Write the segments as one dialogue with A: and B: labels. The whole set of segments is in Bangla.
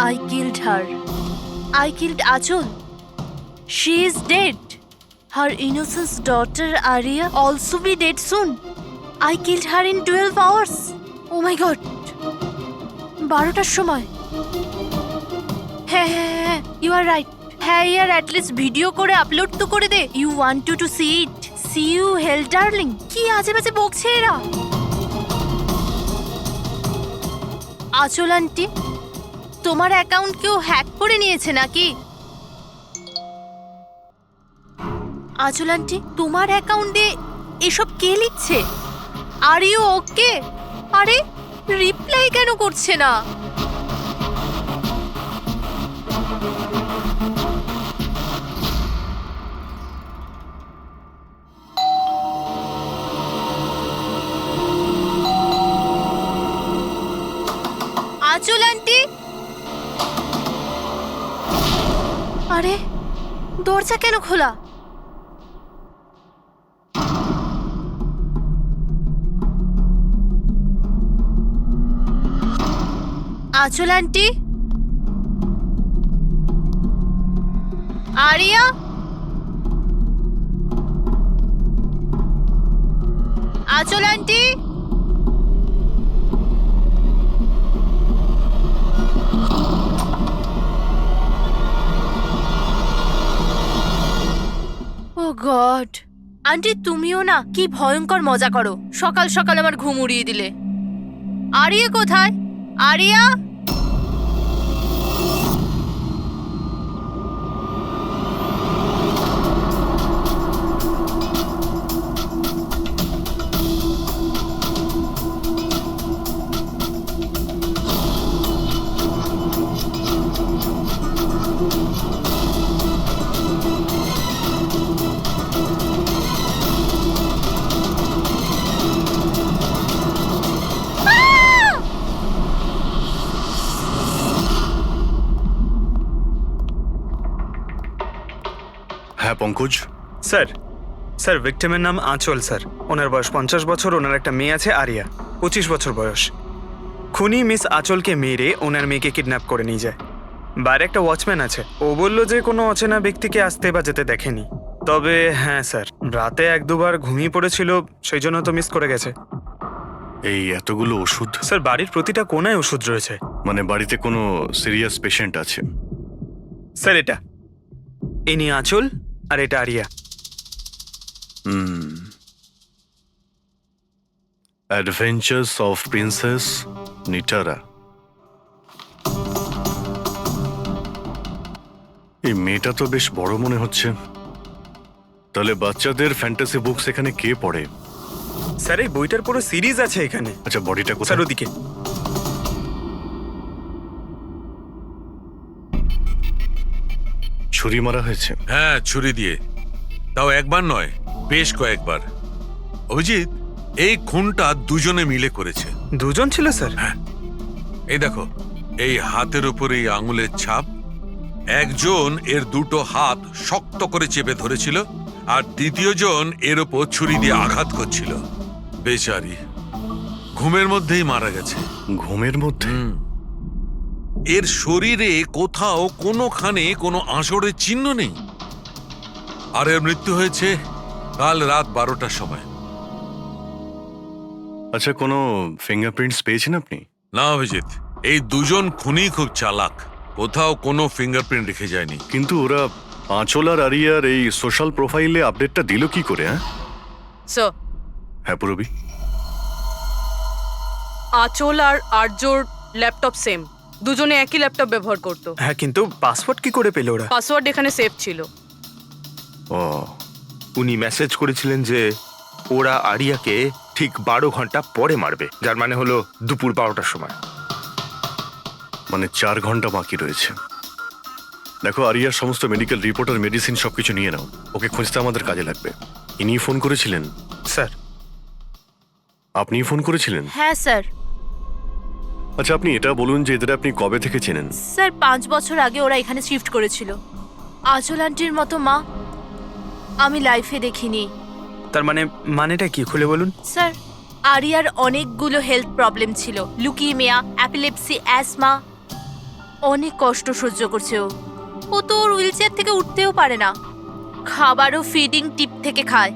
A: I killed her. I killed Achol. She is dead. Her innocent daughter Arya also be dead soon. I killed her in 12 hours. Oh my god. 12টার সময়। হ্যাঁ, you are right. হ্যাঁ ইয়ার অ্যাটলিস্ট ভিডিও করে আপলোড তো করে দে। You want to see it. See you hell darling. কি আজে বাজে বকছে এরা। আচল আন্টি, তোমার অ্যাকাউন্ট কেউ হ্যাক করে নিয়েছে নাকি? আচল আন্টি, তোমার অ্যাকাউন্টে এসব কে লিখছে? Are you okay? আরে রিপ্লাই কেন করছে না? আচল আন্টি, আরে দরজা কেন খোলা? আচল আন্টি, আরিয়া, আচল আন্টি, ও গড, আন্টি তুমিও না কি ভয়ঙ্কর মজা করো। সকাল সকাল আমার ঘুম উড়িয়ে দিলে। আরিয়া কোথায়? আরিয়া,
B: হ্যাঁ পঙ্কজ।
C: স্যার ভিক্টিমের নাম আঁচল স্যার। ওনার বয়স 50 বছর। ওনার একটা মেয়ে আছে আরিয়া, 25 বছর বয়স। খুনি মিস আঁচলকে মেরে ওনার মেয়েকে কিডন্যাপ করে নিয়ে যায়। বাইরে একটা ওয়াচম্যান আছে, ও বলল যে কোনো অচেনা ব্যক্তিকে আসতে বা যেতে দেখেনি। তবে হ্যাঁ স্যার, রাতে 1-2 বার ঘুমিয়ে পড়েছিল, সেই জন্য তো মিস করে গেছে।
B: এই এতগুলো ওষুধ?
C: স্যার বাড়ির প্রতিটা কোনায় ওষুধ রয়েছে।
B: মানে বাড়িতে কোনো সিরিয়াস পেশেন্ট আছে?
C: স্যার এটা ইনি আঁচল আর এটা Ariya.
B: Adventures of princess Nitara. এই মেয়েটা তো বেশ বড় মনে হচ্ছে। তাহলে বাচ্চাদের ফ্যান্টাসি বুকস এখানে কে পড়ে?
C: স্যার এই বইটার পুরো সিরিজ আছে এখানে।
B: আচ্ছা বডিটা কোথায়?
C: স্যার ওদিকে।
B: ছুরি মারা হয়েছে?
D: হ্যাঁ, ছুরি দিয়ে। তাও একবার নয়, বেশ কয়েকবার। অভিজিৎ, এই খুনটা দুজনে মিলে করেছে।
C: দুজন ছিল স্যার?
D: হ্যাঁ, এই দেখো, এই হাতের উপর এই আঙুলের ছাপ। একজন এর দুটো হাত শক্ত করে চেপে ধরেছিল, আর দ্বিতীয় জন এর ওপর ছুরি দিয়ে আঘাত করছিল। বেচারি ঘুমের মধ্যেই মারা গেছে।
B: ঘুমের মধ্যে?
D: এর শরীরে কোথাও কোনোখানে কোনো আঁচড়ের চিহ্ন নেই। আর এর মৃত্যু হয়েছে কাল রাত 12টার সময়।
B: আচ্ছা কোনো ফিঙ্গারপ্রিন্টস পেয়েছেন আপনি?
D: না অভিজিৎ, এই দুজন খুনি খুব চালাক, কোথাও কোনো ফিঙ্গারপ্রিন্ট রেখে যায়নি।
B: কিন্তু ওরা আঁচল আর আরিয়ার এই সোশ্যাল প্রোফাইলে আপডেটটা দিল কি করে?
E: স্যার,
B: হ্যাঁ পুরবি।
E: আঁচল আর আর্যর ল্যাপটপ সেম, দুজনে একই ল্যাপটপ ব্যবহার করতো।
C: হ্যাঁ, কিন্তু পাসওয়ার্ড কি করে পেল ওরা?
E: পাসওয়ার্ড এখানে সেভ ছিল।
B: ও,
F: উনি মেসেজ করেছিলেন যে ওরা আরিয়াকে ঠিক 12 ঘন্টা পরে মারবে, যার মানে হলো দুপুর 12টার সময়।
B: মানে 4 ঘন্টা বাকি রয়েছে। দেখো আরিয়ার সমস্ত মেডিকেল রিপোর্ট আর মেডিসিন সবকিছু নিয়ে নাও, ওকে খুঁজতে আমাদের কাজে লাগবে। ইনি ফোন করেছিলেন?
C: স্যার
B: আপনি ফোন করেছিলেন?
A: হ্যাঁ স্যার।
B: আচ্ছা আপনি এটা বলুন যে এদের আপনি কবে থেকে চেনেন?
A: স্যার 5 বছর আগে ওরা এখানে শিফট করেছিল। আঁচল আন্টির মতো মা আমি লাইফে দেখিনি।
C: তার মানেটা কি খুলে বলুন।
A: স্যার আরিয়ার অনেকগুলো হেলথ প্রবলেম ছিল, লুকিমিয়া, অ্যাপিলেপসি, অ্যাসমা। অনেক কষ্ট সহ্য করছে ও তো ওর হুইল চেয়ার থেকে উঠতেও পারে না, খাবারও ফিডিং টিপ থেকে খায়।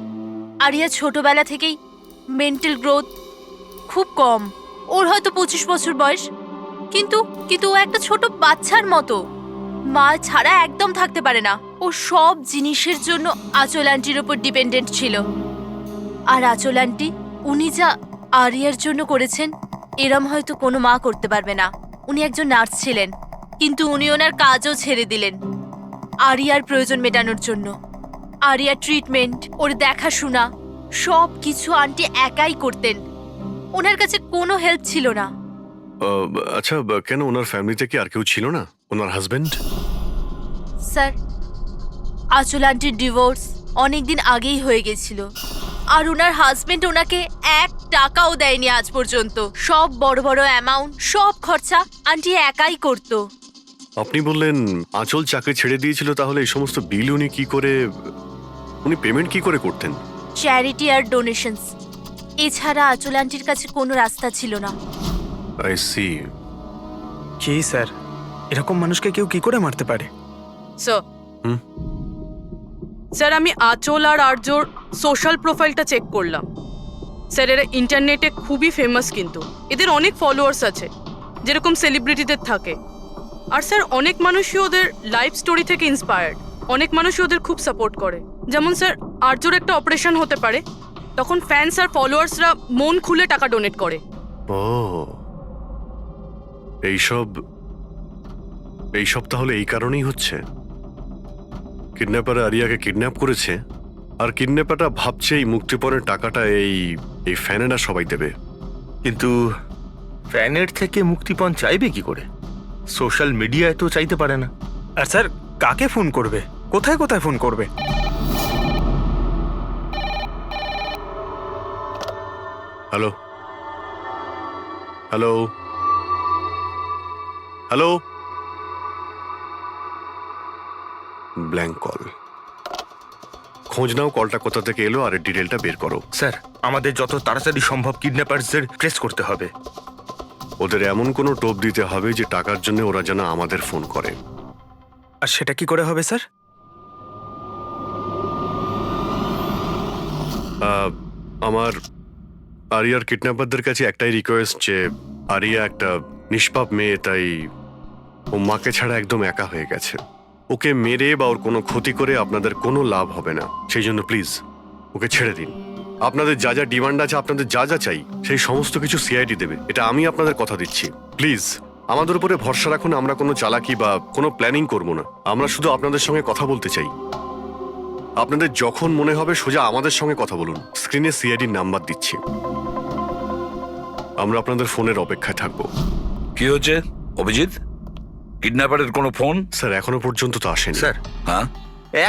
A: আরিয়া ছোটবেলা থেকেই মেন্টাল গ্রোথ খুব কম, ওর হয়তো 25 বছর বয়স, কিন্তু কিন্তু ও একটা ছোট বাচ্চার মতো, মা ছাড়া একদম থাকতে পারে না। ও সব জিনিসের জন্য আঁচল আন্টির ওপর ডিপেন্ডেন্ট ছিল। আর আঁচল আন্টি উনি যা আরিয়ার জন্য করেছেন এরম হয়তো কোনো মা করতে পারবে না। উনি একজন নার্স ছিলেন, কিন্তু উনি ওনার কাজও ছেড়ে দিলেন আরিয়ার প্রয়োজন মেটানোর জন্য। আরিয়ার ট্রিটমেন্ট, ওর দেখাশোনা সব কিছু আন্টি একাই করতেন, ওনার কাছে কোনো হেল্প ছিল না।
B: আচ্ছা, কেন ওনার ফ্যামিলিতে কি আর কেউ ছিল না? ওনার হাজবেন্ড?
A: স্যার, আঁচল আন্টির ডিভোর্স অনেকদিন আগেই হয়ে গেছিল, আর ওনার হাজবেন্ড ওনাকে 1 টাকাও দেয়নি আজ পর্যন্ত। সব বড় বড় অ্যামাউন্ট, সব খরচা আন্টি একাই করতো।
B: আপনি বললেন আঁচল চাকরি ছেড়ে দিয়েছিল, তাহলে এই সমস্ত বিল উনি কি করে, উনি পেমেন্ট কি করে করতেন?
A: চ্যারিটি আর ডোনেশনস, এছাড়া আঁচল আন্টির কাছে কোনো রাস্তা ছিল না।
B: I C.
C: কি স্যার, এরকম মানুষকে কেউ কি করে মারতে পারে?
E: স্যার
B: হুম?
E: স্যার, আমি আঁচল আর আর্যর সোশ্যাল প্রোফাইলটা চেক করলাম। স্যার, এরা ইন্টারনেটে খুবই ফেমাস, কিন্তু এদের অনেক ফলোয়ার্স আছে, যেরকম সেলিব্রিটিদের থাকে। আর স্যার, অনেক মানুষই ওদের লাইফ স্টোরি থেকে ইন্সপায়ার্ড, অনেক মানুষই ওদের খুব সাপোর্ট করে। যেমন স্যার, আর্যর একটা অপারেশন হতে পারে, তখন ফ্যান্স আর ফলোয়ার্সরা মন খুলে টাকা ডোনেট করে।
B: ও, এইসব তাহলে এই কারণেই হচ্ছে। কিডন্যাপার আরিয়াকে কিডন্যাপ করেছে, আর কিডন্যাপারটা ভাবছে এই মুক্তিপণের টাকাটা এই ফ্যানেরা সবাই দেবে।
F: কিন্তু ফ্যানের থেকে মুক্তিপণ চাইবে কি করে? সোশ্যাল মিডিয়ায় তো চাইতে পারে না।
C: আর স্যার, কাকে ফোন করবে, কোথায় কোথায় ফোন করবে?
B: Hello hello hello, blank call. খোঁজ নাও কলটা কোথা থেকে এলো আর এর ডিটেলটা বের করো।
F: স্যার, আমাদের যত তাড়াতাড়ি সম্ভব কিডন্যাপারদের ট্রেস করতে হবে।
B: ওদের এমন কোনো টোপ দিতে হবে যে টাকার জন্য ওরা যেন আমাদের ফোন করে।
C: আর সেটা কি করে হবে স্যার?
B: আমার আরিয়ার কিডন্যাপারদের কাছে একটাই রিকোয়েস্ট, যে আরিয়া একটা নিষ্পাপ মেয়ে, তাই ও মাকে ছাড়া একদম একা হয়ে গেছে। ওকে মেরে বা ওর কোনো ক্ষতি করে আপনাদের কোনো লাভ হবে না, সেই জন্য প্লিজ ওকে ছেড়ে দিন। আপনাদের যা যা ডিমান্ড আছে, আপনাদের যা যা চাই, সেই সমস্ত কিছু সিআইডি দেবে, এটা আমি আপনাদের কথা দিচ্ছি। প্লিজ আমাদের উপরে ভরসা রাখুন, আমরা কোনো চালাকি বা কোনো প্ল্যানিং করব না, আমরা শুধু আপনাদের সঙ্গে কথা বলতে চাই। আপনাদের যখন মনে হবে সোজা আমাদের সঙ্গে কথা বলুন, স্ক্রিনে সিআইডির নাম্বার দিচ্ছি, আমরা আপনাদের ফোনের অপেক্ষায় থাকবো।
G: কি হচ্ছে অভিজিৎ? কিডন্যাপারের কোনো ফোন?
B: স্যার, এখনো পর্যন্ত তো আসেনি।
F: স্যার,
G: হ্যাঁ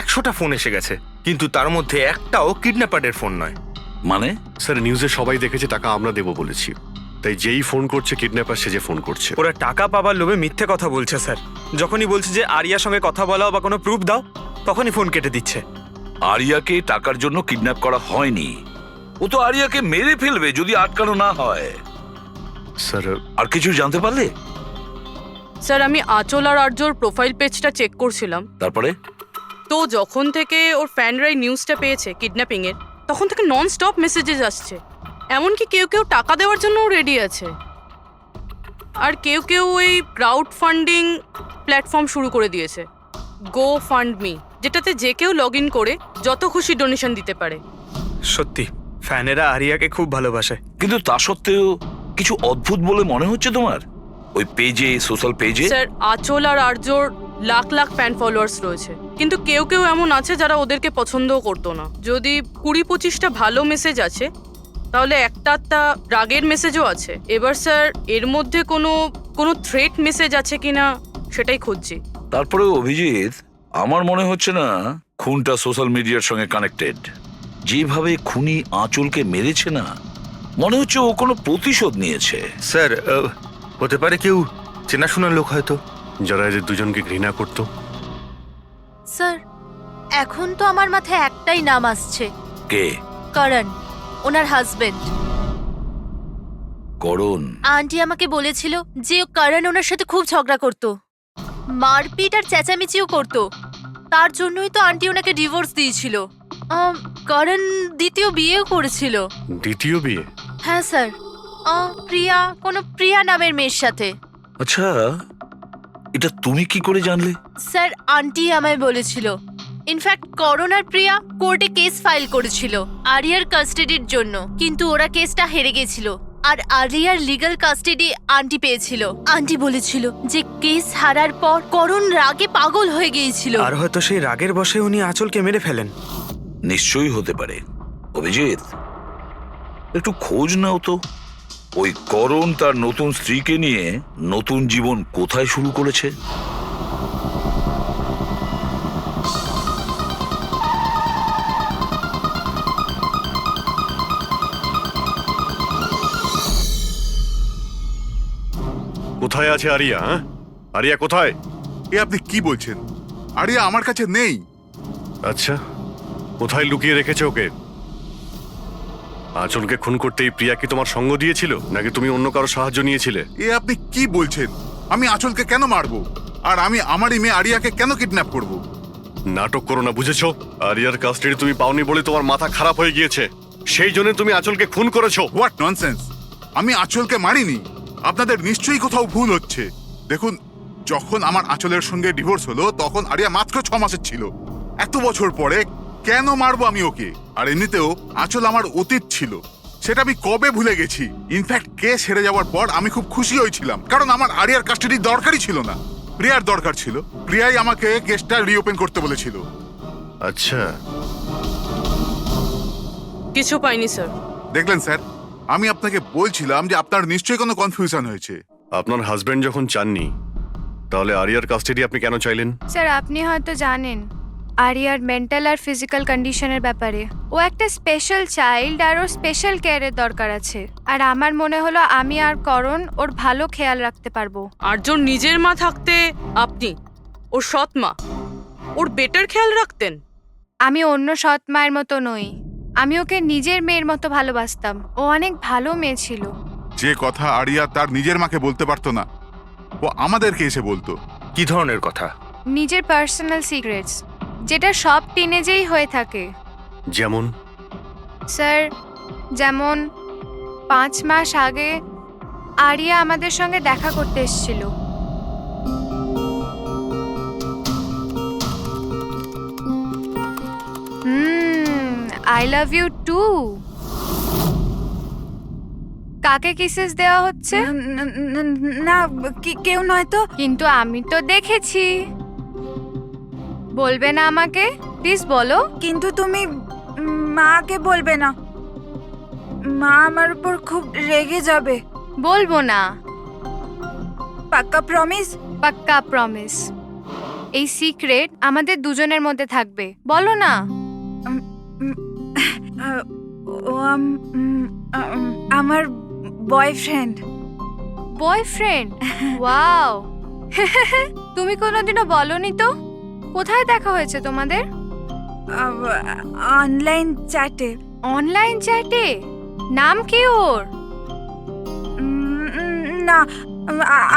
F: 100টা ফোন এসে গেছে, কিন্তু তার মধ্যে একটাও কিডন্যাপারের ফোন নয়।
G: মানে?
B: স্যার, নিউজে সবাই দেখেছে টাকা আমরা দেবো বলেছি, তাই যেই ফোন করছে কিডন্যাপার সেজে ফোন করছে।
C: ওরা টাকা পাবার লোভে মিথ্যে কথা বলছে স্যার। যখনই বলছে যে আরিয়ার সঙ্গে কথা বলাও বা কোনো প্রুফ দাও, তখনই ফোন কেটে দিচ্ছে।
G: আরিয়াকে টাকার জন্য কিডন্যাপ করা হয়নি, ও তো আরিয়াকে মেরে ফেলবে যদি আটকানো না হয়।
B: স্যার,
G: আর কিছু জানতে পারলে?
E: স্যার, আমি আঁচল আর আর্যর প্রোফাইল পেজটা চেক করছিলাম,
G: তারপরে?
E: তো যখন থেকে ওর ফ্যানরাই নিউজটা পেয়েছে কিডন্যাপিং এর, তখন থেকে নন স্টপ মেসেজেস আসছে। এমনকি কেউ কেউ টাকা দেওয়ার জন্য রেডি আছে, আর কেউ কেউ ওই ক্রাউড ফান্ডিং প্ল্যাটফর্ম শুরু করে দিয়েছে, গো ফান্ড মি, যেটাতে যে কেউ লগ ইন করে যত খুশি ডোনেশন দিতে পারে।
C: সত্যি ফ্যানেরা আরিয়াকে খুব ভালোবাসে।
G: কিন্তু তা সত্ত্বেও কিছু অদ্ভুত বলে মনে হচ্ছে তোমার ওই পেজে, সোশ্যাল পেজে?
E: স্যার, আঁচল আর আর্যর লাখ লাখ ফ্যান ফলোয়ার্স রয়েছে, কিন্তু কেউ কেউ এমন আছে যারা ওদেরকে পছন্দও করতো না। যদি 20-25টা ভালো মেসেজ আছে, তাহলে একটা রাগের মেসেজও আছে। এবার স্যার, এর মধ্যে কোনো থ্রেট মেসেজ আছে কিনা সেটাই খুঁজছি।
G: তারপরে অভিজিৎ, আমার মনে হচ্ছে না খুনটা সোশ্যাল মিডিয়ার সঙ্গে কানেক্টেড। যেভাবে খুনি আঁচলকে মেরেছে না, মনে হচ্ছে ও কোনো প্রতিশোধ নিয়েছে।
F: স্যার, হতে পারে কেউ চেনাশোনা লোক হয়তো,
B: যারা এদের দুজনকে ঘৃণা করতো।
A: স্যার, এখন তো আমার মাথায় একটাই নাম আসছে,
G: কে?
A: করণ, ওনার হাজবেন্ড।
G: করণ?
A: আন্টি আমাকে বলেছিল যে করণ ওনার সাথে খুব ঝগড়া করতো, মারপিট আর চেঁচামেচিও করতো। তার জন্যই তো আন্টি ওনাকে ডিভোর্স দিয়েছিল। করণ দ্বিতীয় বিয়েও করেছিল।
B: দ্বিতীয় বিয়ে?
A: হ্যাঁ স্যার, কোনো প্রিয়া নামের মেয়ের সাথে।
G: আচ্ছা, এটা তুমি কি করে জানলে?
A: স্যার, আন্টি আমায় বলেছিল। ইনফ্যাক্ট করণ আর প্রিয়া কোর্টে কেস ফাইল করেছিল আরিয়ার কাস্টাডির জন্য, কিন্তু ওরা কেসটা হেরে গেছিল আর আরিয়ার লিগ্যাল কাস্টাডি আন্টি পেয়েছিল। আন্টি বলেছিল যে কেস হারার পর করণ রাগে পাগল হয়ে গিয়েছিল।
C: আর হয়তো সেই রাগের বশে উনি আঁচলকে মেরে ফেলেন।
G: নিশ্চয়ই হতে পারে। অভিজিৎ, একটু খোঁজ নাও তো, ওই করণ তার নতুন স্ত্রীকে নিয়ে নতুন জীবন কোথায় শুরু করেছে।
B: কোথায় আছে আরিয়া? হ্যাঁ, আরিয়া কোথায়?
H: এ আপনি কি বলছেন? আরিয়া আমার কাছে নেই।
B: আচ্ছা, কোথায় লুকিয়ে রেখেছে ওকে? আঁচলকে খুন করতে এই প্রিয়া কি তোমার সঙ্গ দিয়েছিল, নাকি তুমি অন্য কারো সাহায্য নিয়েছিলে?
H: এ আপনি কি বলছেন? আমি আঁচলকে কেন মারবো? আর আমি আমারই মেয়ে আরিয়াকে কেন কিডন্যাপ করব?
B: নাটক করো না, বুঝেছো? আরিয়ার কাস্টাডি তুমি পাওনি বলে তোমার মাথা খারাপ হয়ে গিয়েছে, সেই জন্য তুমি আঁচলকে খুন করেছো।
H: What nonsense! আমি আঁচলকে মারিনি। আপনাদের নিশ্চয়ই কোথাও ভুল হচ্ছে। দেখুন, যখন আমার আঁচলের সঙ্গে ডিভোর্স হলো তখন আরিয়া মাত্র 6 মাসের ছিল। এত বছর পরে কেন মারবো আমি ওকে? আর এমনিতেও আঁচল আমার অতীত ছিল, সেটা আমি কবে ভুলে গেছি। ইনফ্যাক্ট কেস হেরে যাওয়ার পর আমি খুব খুশি হয়েছিলাম, কারণ আমার আরিয়ার কাস্টাডি দরকারই ছিল না, প্রিয়ার দরকার ছিল। প্রিয়াই আমাকে কেসটা রিওপেন করতে বলেছিল।
B: আচ্ছা,
E: কিছু পাইনি স্যার।
H: দেখলেন স্যার, আমি আপনাকে বলছিলাম যে আপনার নিশ্চয়ই কোনো কনফিউশন হয়েছে।
B: আপনার হাজবেন্ড যখন চাননি, তাহলে আরিয়ার কাস্টাডি আপনি কেন চাইলেন?
I: স্যার, আপনি হয়তো জানেন আরিয়ার মেন্টাল আর ফিজিক্যাল কন্ডিশনের ব্যাপারে। ও একটা স্পেশাল চাইল্ড আর ওর স্পেশাল কেয়ারের দরকার আছে। আর আমার মনে হলো আমি আর করণ ওর ভালো খেয়াল রাখতে পারবো।
E: আর্যর নিজের মা থাকতে আপনি ওর সৎ মা, ওর বেটার খেয়াল রাখতেন।
I: আমি অন্য সৎ মায়ের মতো নই, আমি ওকে নিজের মেয়ের মতো ভালোবাসতাম। ও অনেক ভালো মেয়ে ছিল।
H: যে কথা আরিয়া তার নিজের মাকে বলতে পারতো না, ও আমাদেরকে এসে বলতো।
F: কি ধরনের কথা?
I: নিজের পার্সোনাল সিক্রেটস, যেটা সব টিনেজেই হয়ে থাকে।
B: যেমন?
I: স্যার, যেমন 5 মাস আগে আরিয়া আমাদের সঙ্গে দেখা করতে এসেছিল। I love you too. কাকে কিসেস দেওয়া হচ্ছে?
J: না, কেউ নয় তো।
I: কিন্তু আমি তো দেখেছি। বলবে না আমাকে? প্লিজ বলো।
J: কিন্তু তুমি মাকে বলবে না, মা আমার উপর খুব রেগে যাবে।
I: বলবো না।
J: পাক্কা প্রমিস?
I: পাক্কা প্রমিস। এই সিক্রেট আমাদের দুজনের মধ্যে থাকবে। বলো না।
J: ও আমার বয়ফ্রেন্ড।
I: বয়ফ্রেন্ড? ওয়াও। তুমি কোনোদিনও বলনি তো। কোথায় দেখা হয়েছে তোমাদের?
J: অনলাইন চ্যাটে।
I: অনলাইন চ্যাটে? নাম কি ওর?
J: না,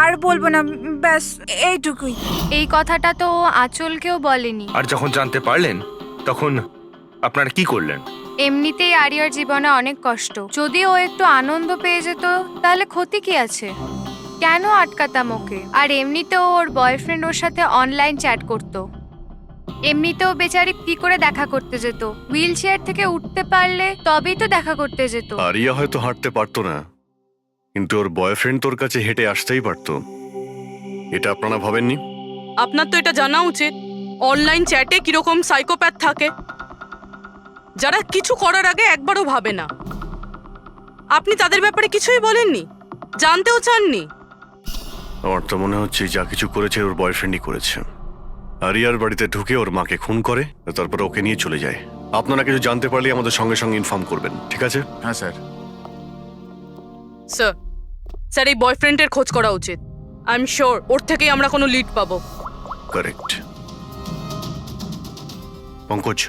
J: আর বলবো না, ব্যাস এইটুকুই।
I: এই কথাটা তো ও আঁচলকেও বলেনি।
F: আর যখন জানতে পারলেন তখন আপনারা কি করলেন?
I: এমনিতেই আরিয়ার জীবনে অনেক কষ্ট, যদি ও একটু আনন্দ পেয়ে যেত তাহলে ক্ষতি কি আছে? কেন আটকাতাম ওকে? আর এমনিতেও ওর বয়ফ্রেন্ড ওর সাথে অনলাইন চ্যাট করত। এমনিতেও বেচারি কি করে দেখা করতে যেত? হুইল চেয়ার থেকে উঠতে পারলে তবেই তো দেখা করতে যেত।
B: আরিয়া হয়তো হাঁটতে পারতো না, কিন্তু ওর বয়ফ্রেন্ড তোর কাছে হেঁটে আসতেই পারতো। এটা আপনারা ভাবেননি?
E: আপনার তো এটা জানা উচিত অনলাইন চ্যাটে কিরকম সাইকোপ্যাথ থাকে, যারা কিছু করার আগে একবারও ভাবে না। আপনি তাদের ব্যাপারে কিছুই বলেননি, জানতেও চাননি।
B: আমার তো মনে হচ্ছে যা কিছু করেছে ওর বয়ফ্রেন্ডই করেছে। আরিয়ার বাড়িতে ঢুকে ওর মাকে খুন করে, তারপর ওকে নিয়ে চলে যায়। আপনারা কিছু জানতে পারলে আমাদের সঙ্গে সঙ্গে ইনফর্ম করবেন, ঠিক আছে?
H: হ্যাঁ স্যার।
E: স্যার, স্যার এই বয়ফ্রেন্ডের খোঁজ করা উচিত। আই এম শিওর ওর থেকেই আমরা কোনো লিড পাবো।
B: কারেক্ট। পঙ্কজ,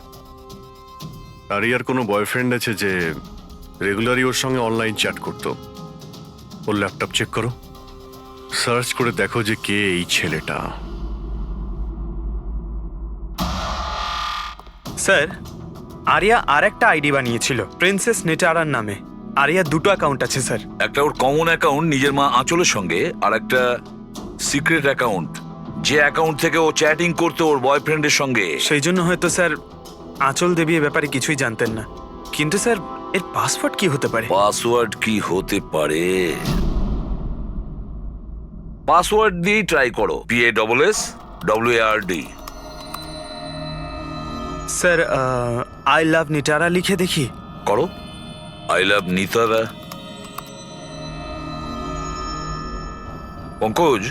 B: আরিয়ার কোনো বয়ফ্রেন্ড আছে যে রেগুলারই ওর সঙ্গে অনলাইন চ্যাট করতো? ওর ল্যাপটপ চেক করো, সার্চ করে দেখো যে কে এই ছেলেটা।
C: স্যার আরিয়া আর একটা আইডি বানিয়েছিল প্রিন্সেস নেটারার নামে। আরিয়া দুটো অ্যাকাউন্ট আছে স্যার।
G: একটা ওর কমন অ্যাকাউন্ট নিজের মা আঁচলের সঙ্গে, আর একটা সিক্রেট অ্যাকাউন্ট, যে অ্যাকাউন্ট থেকে ও চ্যাটিং করতো ওর বয়ফ্রেন্ডের সঙ্গে।
C: সেই জন্য হয়তো স্যার আঁচল দেবী এ ব্যাপারে কিছুই জানতেন না। কিন্তু স্যার এর পাসওয়ার্ড কি হতে পারে?
G: পাসওয়ার্ড কি হতে পারে? পাসওয়ার্ড দিয়েই ট্রাই করো, PASSWARD।
C: Sir I love Nitara লিখে দেখি।
G: করো, I love Nitara. Pankaj,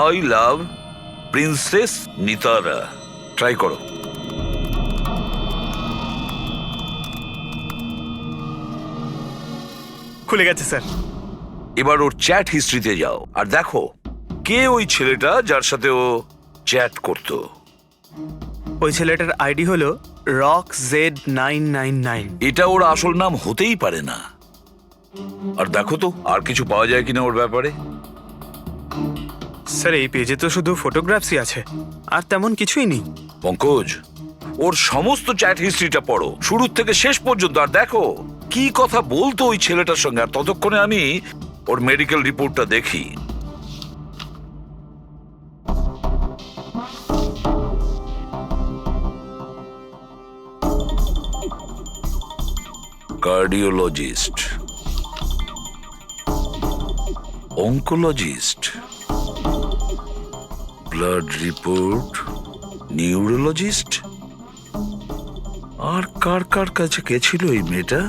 G: I love princess Nitara, try করো।
C: খুলে গেছে স্যার।
G: এবার ওর চ্যাট হিস্ট্রিতে যাও আর দেখো কে ওই ছেলেটা যার সাথে ও চ্যাট করতো।
C: ওই ছেলেটার আইডি হলো RockZ999।
G: এটা ওর আসল নাম হতেই পারে না। আর দেখো তো আর কিছু পাওয়া যায় কিনা ওর ব্যাপারে।
C: স্যার এই পেজে তো শুধু ফটোগ্রাফসই আছে, আর তেমন কিছুই নেই।
G: পঙ্কজ, ওর সমস্ত চ্যাট হিস্ট্রিটা পড়ো শুরু থেকে শেষ পর্যন্ত, আর দেখো কি কথা বলতো ওই ছেলেটার সঙ্গে। আর ততক্ষণে আমি ওর মেডিকেল রিপোর্টটা দেখি। Cardiologist, oncologist, blood report, neurologist. আর কার কার কাছে গেছিল এই মেয়েটা?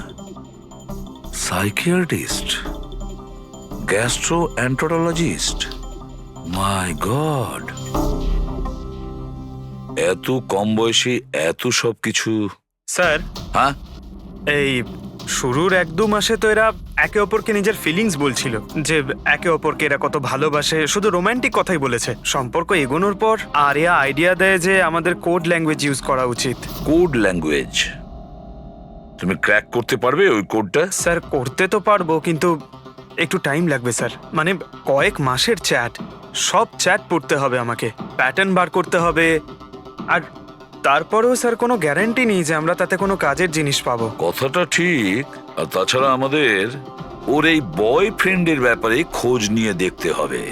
G: Psychiatrist, gastroenterologist. মাই গড, এত কম বয়সে এত সব কিছু।
C: স্যার
G: হ্যাঁ,
C: এই শুরুর 1-2 মাসে তো এরা একে অপরকে নিজের ফিলিংস বলছিল, যে একে অপরকে এরা কত ভালোবাসে, শুধু রোমান্টিক কথাই বলেছে। সম্পর্ক এগোনোর পর আরিয়া আইডিয়া দেয় যে আমাদের কোড ল্যাঙ্গুয়েজ ইউজ করা উচিত।
G: Code language? তুমি ক্র্যাক করতে পারবে ওই কোডটা?
C: স্যার করতে তো পারবো, কিন্তু একটু টাইম লাগবে স্যার। মানে কয়েক মাসের চ্যাট, সব চ্যাট পড়তে হবে আমাকে, প্যাটার্ন বার করতে হবে। আর তারপরেও স্যার কোনো গ্যারান্টি নেই যে আমরা তাতে কোনো কাজের জিনিস পাবো।
G: কথাটা ঠিক। আর তাছাড়া আমাদের ওর এই বয়ফ্রেন্ডের ব্যাপারে খোঁজ নিয়ে দেখতে হবে।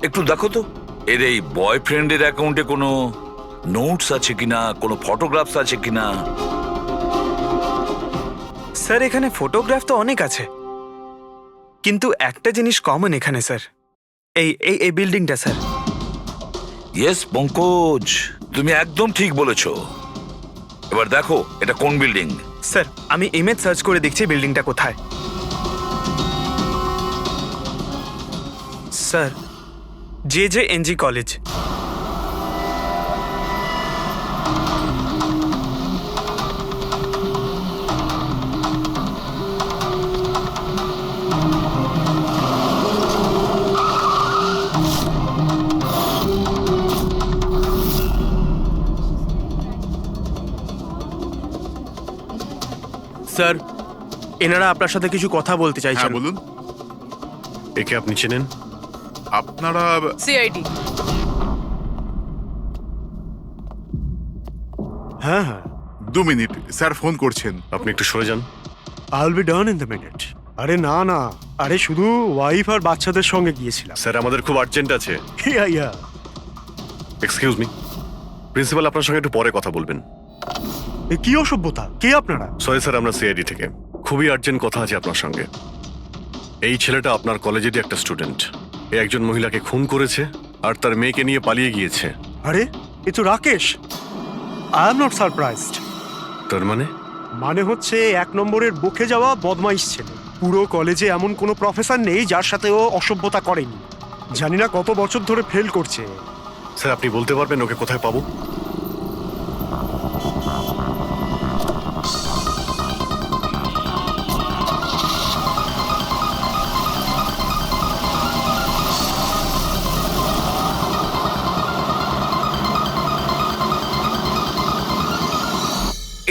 G: একটু দেখো তো এর এই বয়ফ্রেন্ডের অ্যাকাউন্টে কোনো নোটস আছে কিনা, কোনো ফটোগ্রাফস আছে কিনা।
C: স্যার এখানে ফটোগ্রাফ তো অনেক আছে, কিন্তু একটা জিনিস কমন এখানে স্যার, এই এই এই বিল্ডিংটা স্যার।
G: ইয়েস পঙ্কজ, তুমি একদম ঠিক বলেছো। এবার দেখো এটা কোন বিল্ডিং।
C: স্যার আমি ইমেজ সার্চ করে দেখছি বিল্ডিংটা কোথায়। Sir JJNG college.
K: স্যার এনারা আপনার সাথে কিছু কথা বলতে চাইছেন।
H: হ্যাঁ বলুন।
B: একে আপনি চেনেন?
H: আপনারা
E: সিআইডি।
K: হ্যাঁ হ্যাঁ,
H: 2 মিনিট, স্যার ফোন করছেন।
B: আপনি একটু সরে যান।
K: I will be done in the minute. আরে না না, আরে শুধু ওয়াইফ আর বাচ্চাদের সঙ্গে গিয়েছিলাম।
B: স্যার আমাদের খুব আর্জেন্ট আছে।
K: ইয়া ইয়া।
B: এক্সকিউজ মি, প্রিন্সিপাল আপনার সঙ্গে একটু পরে কথা বলবেন।
K: এ কি অসভ্যতা? কে আপনারা?
B: সরি স্যার, আমরা সিআইডি থেকে। খুবই আর্জেন্ট কথা আছে আপনার সঙ্গে। এই ছেলেটা আপনার কলেজেরই একটা স্টুডেন্ট। এ একজন মহিলাকে খুন করেছে আর তার মেয়েকে নিয়ে পালিয়ে গিয়েছে।
K: আরে এ তো Rakesh. I am not surprised.
B: তার
K: মানে হচ্ছে 1 নম্বরের বকে যাওয়া বদমাইশ ছেলে। পুরো কলেজে এমন কোনো প্রফেসর নেই যার সাথে ও অসভ্যতা করেনি। জানি না কত বছর ধরে ফেল করছে।
B: স্যার আপনি বলতে পারবেন ওকে কোথায় পাবো?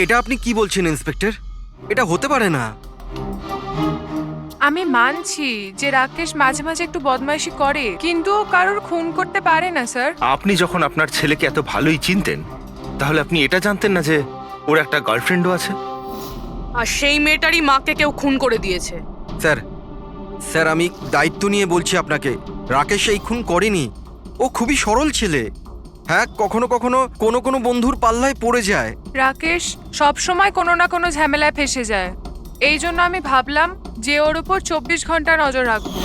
L: এটা আপনি কি বলছেন ইন্সপেক্টর? এটা হতে পারে না।
I: আমি মানছি যে রাকেশ মাঝে মাঝে একটু বদমাইশি করে, কিন্তু ও কারোর খুন করতে পারে না স্যার।
F: আপনি যখন আপনার ছেলেকে এত ভালোই চিনতেন, তাহলে আপনি এটা জানতেন না যে ওর একটা গার্লফ্রেন্ডও আছে।
E: আর সেই মেয়েটারই মাকে কেউ খুন করে দিয়েছে।
L: স্যার স্যার আমি দায়িত্ব নিয়ে বলছি আপনাকে, রাকেশ এই খুন করেনি। ও খুবই সরল ছেলে। হ্যাঁ, কখনো কখনো কোনো বন্ধুর পাল্লায় পড়ে যায়।
I: রাকেশ সব সময় কোনো না কোনো ঝামেলায় ফেসে যায়, এই জন্য আমি ভাবলাম যে ওর উপর 24 ঘন্টা নজর রাখবো।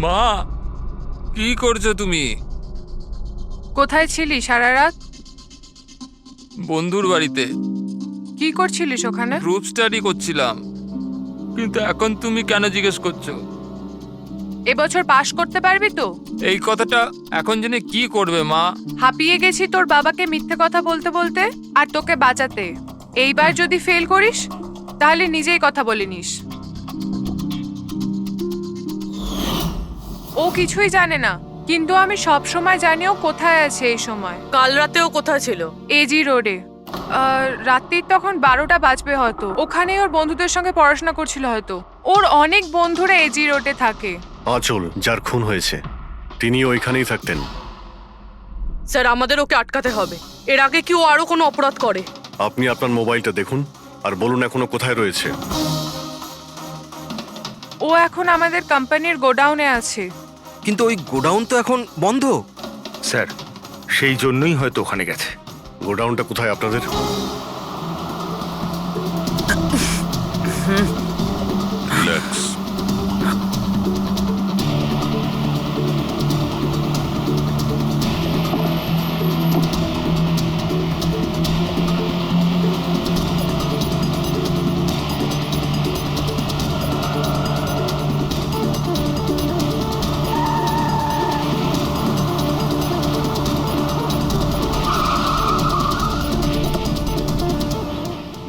M: মা, কি করছো তুমি?
I: কোথায় ছিলি সারা রাত?
M: বন্ধুর বাড়িতে
I: কি করছিলিস ওখানে?
M: গ্রুপ স্টাডি করছিলাম। কিন্তু এখন তুমি কেন জিজ্ঞেস করছো?
I: এবছর পাশ করতে পারবি তো?
M: এই কথাটা এখন জেনে কি করবে মা?
I: হাঁপিয়ে গেছি তোর বাবাকে মিথ্যে কথা বলতে বলতে আর তোকে বাঁচাতে। এইবার যদি ফেল করিস তাহলে নিজেই কথা বলে নিস। ও কিছুই জানে না, কিন্তু আমি সব সময় জানি ও কোথায় আছে এই সময়।
E: কাল রাতেও কোথায় ছিল?
I: এজি রোডে। রাত্রির তখন 12টা বাজবে হয়তো। ওখানেই ওর বন্ধুদের সঙ্গে পড়াশোনা করছিল হয়তো। ওর অনেক বন্ধুরা এজি রোডে থাকে।
B: আঁচল যার খুন হয়েছে তিনি ওইখানেই থাকতেন।
E: স্যার আমাদের ওকে আটকাতে হবে। এর আগে কি ও আরো কোনো অপরাধ করে?
B: আপনি আপনার মোবাইলটা দেখুন আর বলুন এখনো কোথায় রয়েছে।
I: ও এখন আমাদের কোম্পানির গোডাউনে আছে।
L: কিন্তু ওই গোডাউন তো এখন বন্ধ।
F: স্যার সেই জন্যই হয়তো ওখানে গেছে।
B: গোডাউনটা কোথায় আপনাদের?
D: রিল্যাক্স।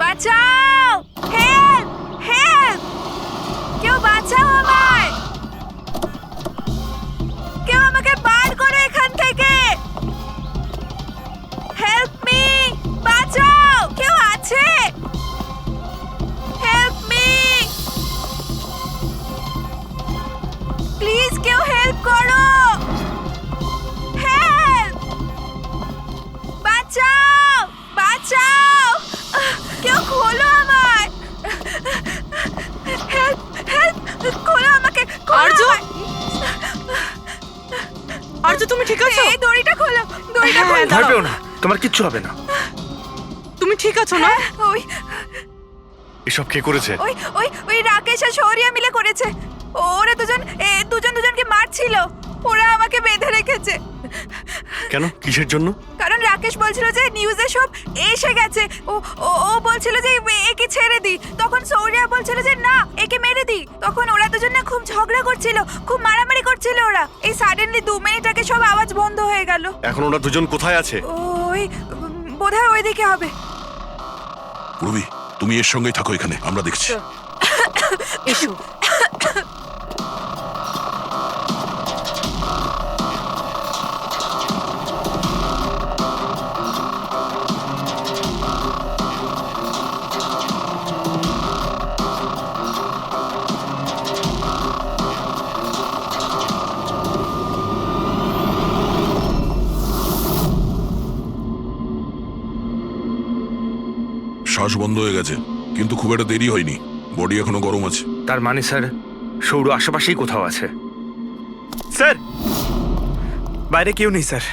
J: বাঁচাও! হেল্প! হেল্প! কেউ বাঁচাও আমায়! কেউ আমাকে বার করো এখান থেকে! Help me! বাঁচাও! কেউ আছে? Help me! প্লিজ কেউ হেল্প করো! হেল্প! বাঁচাও! বাঁচাও! কেউ খোলো আমায়! হেল্প! হেল্প! খোলো আমাকে!
E: আর্য! আর্য তুমি ঠিক আছো?
J: এই দড়িটা খোলো! দড়িটা খোলো!
F: ভয় পেও না, তোমার কিচ্ছু হবে না।
E: তুমি ঠিক আছো না?
J: ওই
B: এসব কে করেছে?
J: ওই ওই ওই রাকেশ আর শৌরিয়া মিলে করেছে। ওরা দুজনকে মারছিল। ওরা আমাকে বেঁধে রেখেছে।
B: কেন? কিসের জন্য?
J: কারণ রাকেশ বলছিল যে নিউজে সব এসে গেছে। ও ও ও বলছিল যে একে ছেড়ে দি। তখন শৌরিয়া বলছিল যে না, একে মেরে দি। তখন ওরা দুজনে খুব ঝগড়া করছিল, খুব মারামারি করছিল ওরা। এই সাডেনলি 2 মিনিট আগে সব আওয়াজ বন্ধ হয়ে গেল।
B: এখন ওরা দুজন কোথায় আছে?
J: ওই বোধহয় ওইদিকে হবে।
D: পূর্বী, তুমি এর সঙ্গেই থাকো, এখানে আমরা দেখছি।
E: এসো।
D: শ্বাস বন্ধ হয়ে গেছে, কিন্তু খুব একটা দেরি হয়নি। বডি এখনো গরম আছে।
F: তার মানে স্যার সৌর আশেপাশেই কোথাও আছে।
C: স্যার বাইরে কেউ নেই স্যার।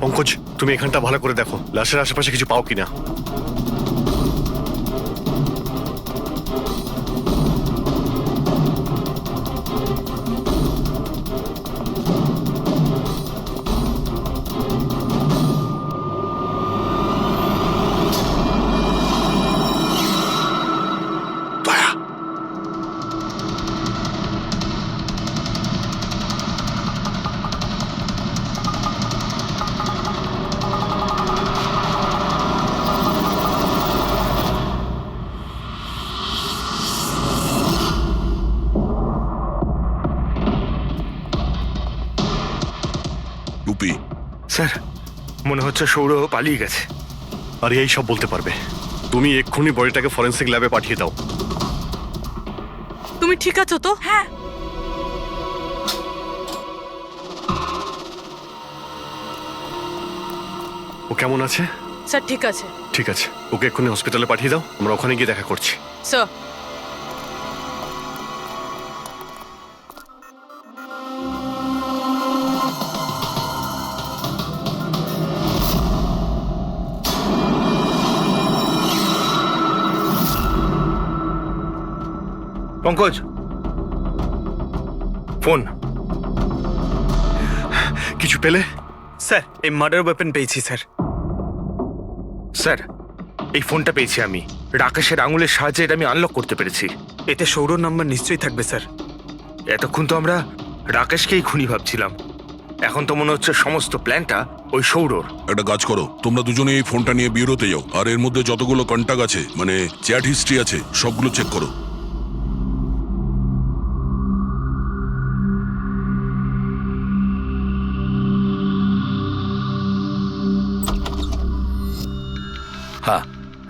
B: পঙ্কজ, তুমি এখানটা ভালো করে দেখো, লাশের আশেপাশে কিছু পাও কিনা।
F: মনে হচ্ছে সৌর পালিয়ে গেছে।
B: আরিয়া এই সব বলতে পারবে। তুমি এক্ষুনি বডিটাকে ফরেন্সিক ল্যাবে পাঠিয়ে দাও।
E: তুমি ঠিক আছো তো?
J: হ্যাঁ,
B: ও কেমন আছে?
E: স্যার ঠিক আছে।
B: ঠিক আছে, ওকে এক্ষুনি হসপিটালে পাঠিয়ে দাও, আমরা ওখানে গিয়ে দেখা করছি।
E: Sir
F: Pankaj, phone.
B: কিছু পেলে?
C: স্যার এই মার্ডার ওয়েপন পেয়েছি স্যার।
F: স্যার, এই ফোনটা পেয়েছি আমি। রাকেশের আঙুলের সাহায্যে এটা আমি আনলক করতে পেরেছি।
C: এতে সৌরভ নাম্বার নিশ্চয়ই থাকবে স্যার।
F: এতক্ষণ তো আমরা রাকেশকেই খুনি ভাবছিলাম, এখন তো মনে হচ্ছে সমস্ত প্ল্যানটা ওই সৌরর।
D: একটা কাজ করো, তোমরা দুজনে এই ফোনটা নিয়ে বিউরোতে যাও, আর এর মধ্যে যতগুলো কন্টাক্ট আছে, মানে চ্যাট হিস্ট্রি আছে, সবগুলো চেক করো।
G: হ্যাঁ,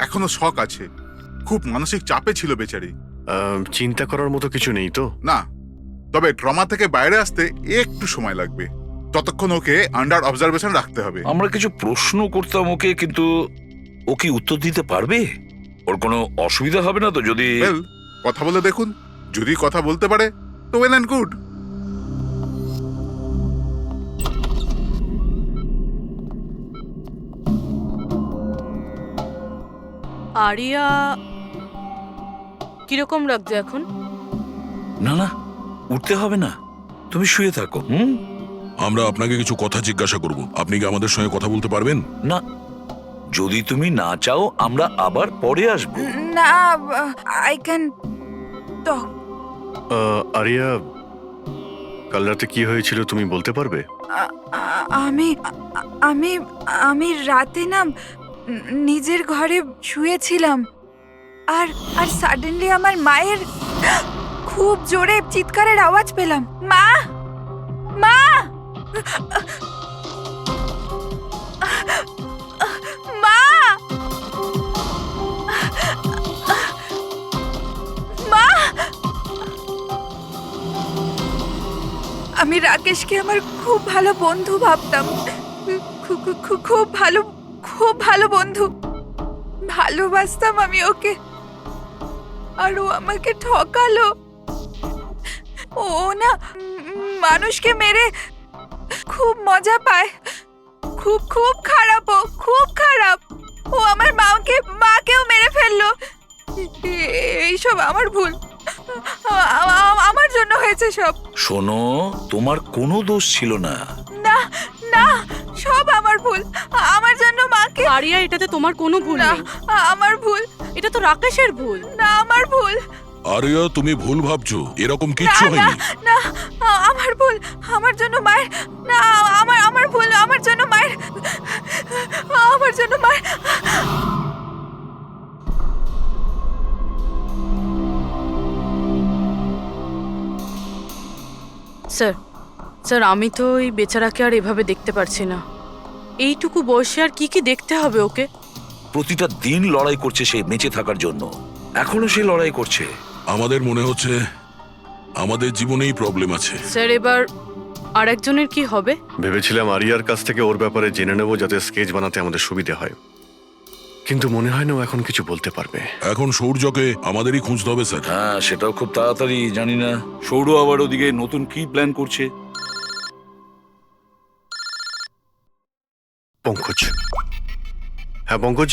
H: এখনো শক আছে, খুব মানসিক চাপে ছিল বেচারি।
B: চিন্তা করার মতো কিছু নেই তো?
H: না, তবে ট্রমা থেকে বাইরে আসতে একটু সময় লাগবে। ততক্ষণ ওকে আন্ডার অবজারভেশন রাখতে হবে।
G: আমরা কিছু প্রশ্ন করতাম ওকে, কিন্তু ও কি উত্তর দিতে পারবে? ওর কোনো অসুবিধা হবে না তো যদি?
H: ওয়েল, কথা বলে দেখুন, যদি কথা বলতে পারে তো ওয়েল অ্যান্ড গুড।
E: আরিয়া কিরকম লাগছে এখন?
G: না না, উঠতে হবে না, তুমি শুয়ে থাকো।
D: আমরা আপনাকে কিছু কথা জিজ্ঞাসা করব, আপনি কি আমাদের সঙ্গে কথা বলতে পারবেন?
G: না, যদি তুমি না চাও আমরা আবার পরে আসবো।
J: না, আই ক্যান টক।
B: আরিয়া, কাল রাতে কি হয়েছিল তুমি বলতে পারবে?
J: আমি আমি আমি রাতে না নিজের ঘরে শুয়েছিলাম, আর আর সাডেনলি আমার মায়ের খুব জোরে চিৎকারের আওয়াজ পেলাম। মা, মা, মা, মা। আমি রাকেশকে আমার খুব ভালো বন্ধু ভাবতাম, খুব ভালো বন্ধু ভালোবাসতাম আমি ওকে, আর ও আমাকে ঠকালো। ও না মানুষকে মেরে খুব মজা পায়, খুব খারাপ, ও খুব খারাপ। ও আমার মাকেও মেরে ফেললো। এইসব আমার ভুল, আমার জন্য হয়েছে সব।
G: শোনো, তোমার কোনো দোষ ছিল না।
J: না না, সব আমার ভুল, আমার জন্য মাকে।
E: আরিয়া, এটাতে তোমার কোনো ভুল
J: না,
E: নেই।
J: আমার ভুল।
E: এটা তো রাকেশের ভুল।
J: না, আমার ভুল।
D: আরিয়া, তুমি ভুল ভাবছো, এরকম
J: না
D: কিচ্ছু
J: না
D: হয়নি।
J: না, আমার ভুল, আমার জন্য মায়ের। না, আমার ভুল, আমার জন্য মায়ের, আমার জন্য মায়ের।
E: স্যার স্যার আমি তো এই বেচারাকে আর এভাবে দেখতে পারছি না। এইটুকু বয়সে আর কি কি দেখতে হবে ওকে?
G: প্রতিটা দিন লড়াই করছে সে বেঁচে থাকার জন্য, এখনো সে লড়াই করছে।
D: আমাদের মনে হচ্ছে আমাদের জীবনেই প্রবলেম আছে।
E: স্যার এবার আর একজনের কি হবে?
B: ভেবেছিলাম আরিয়ার কাছ থেকে ওর ব্যাপারে জেনে নেব, যাতে স্কেচ বানাতে আমাদের সুবিধে হয়, কিন্তু মনে হয় না ও এখন কিছু বলতে পারবে।
D: এখন সৌর্যকে আমাদেরই খুঁজতে হবে স্যার।
G: হ্যাঁ, সেটাও খুব তাড়াতাড়ি। জানি না সৌর আবার ওদিকে নতুন কি প্ল্যান করছে।
B: পঙ্কজ, হ্যাঁ পঙ্কজ,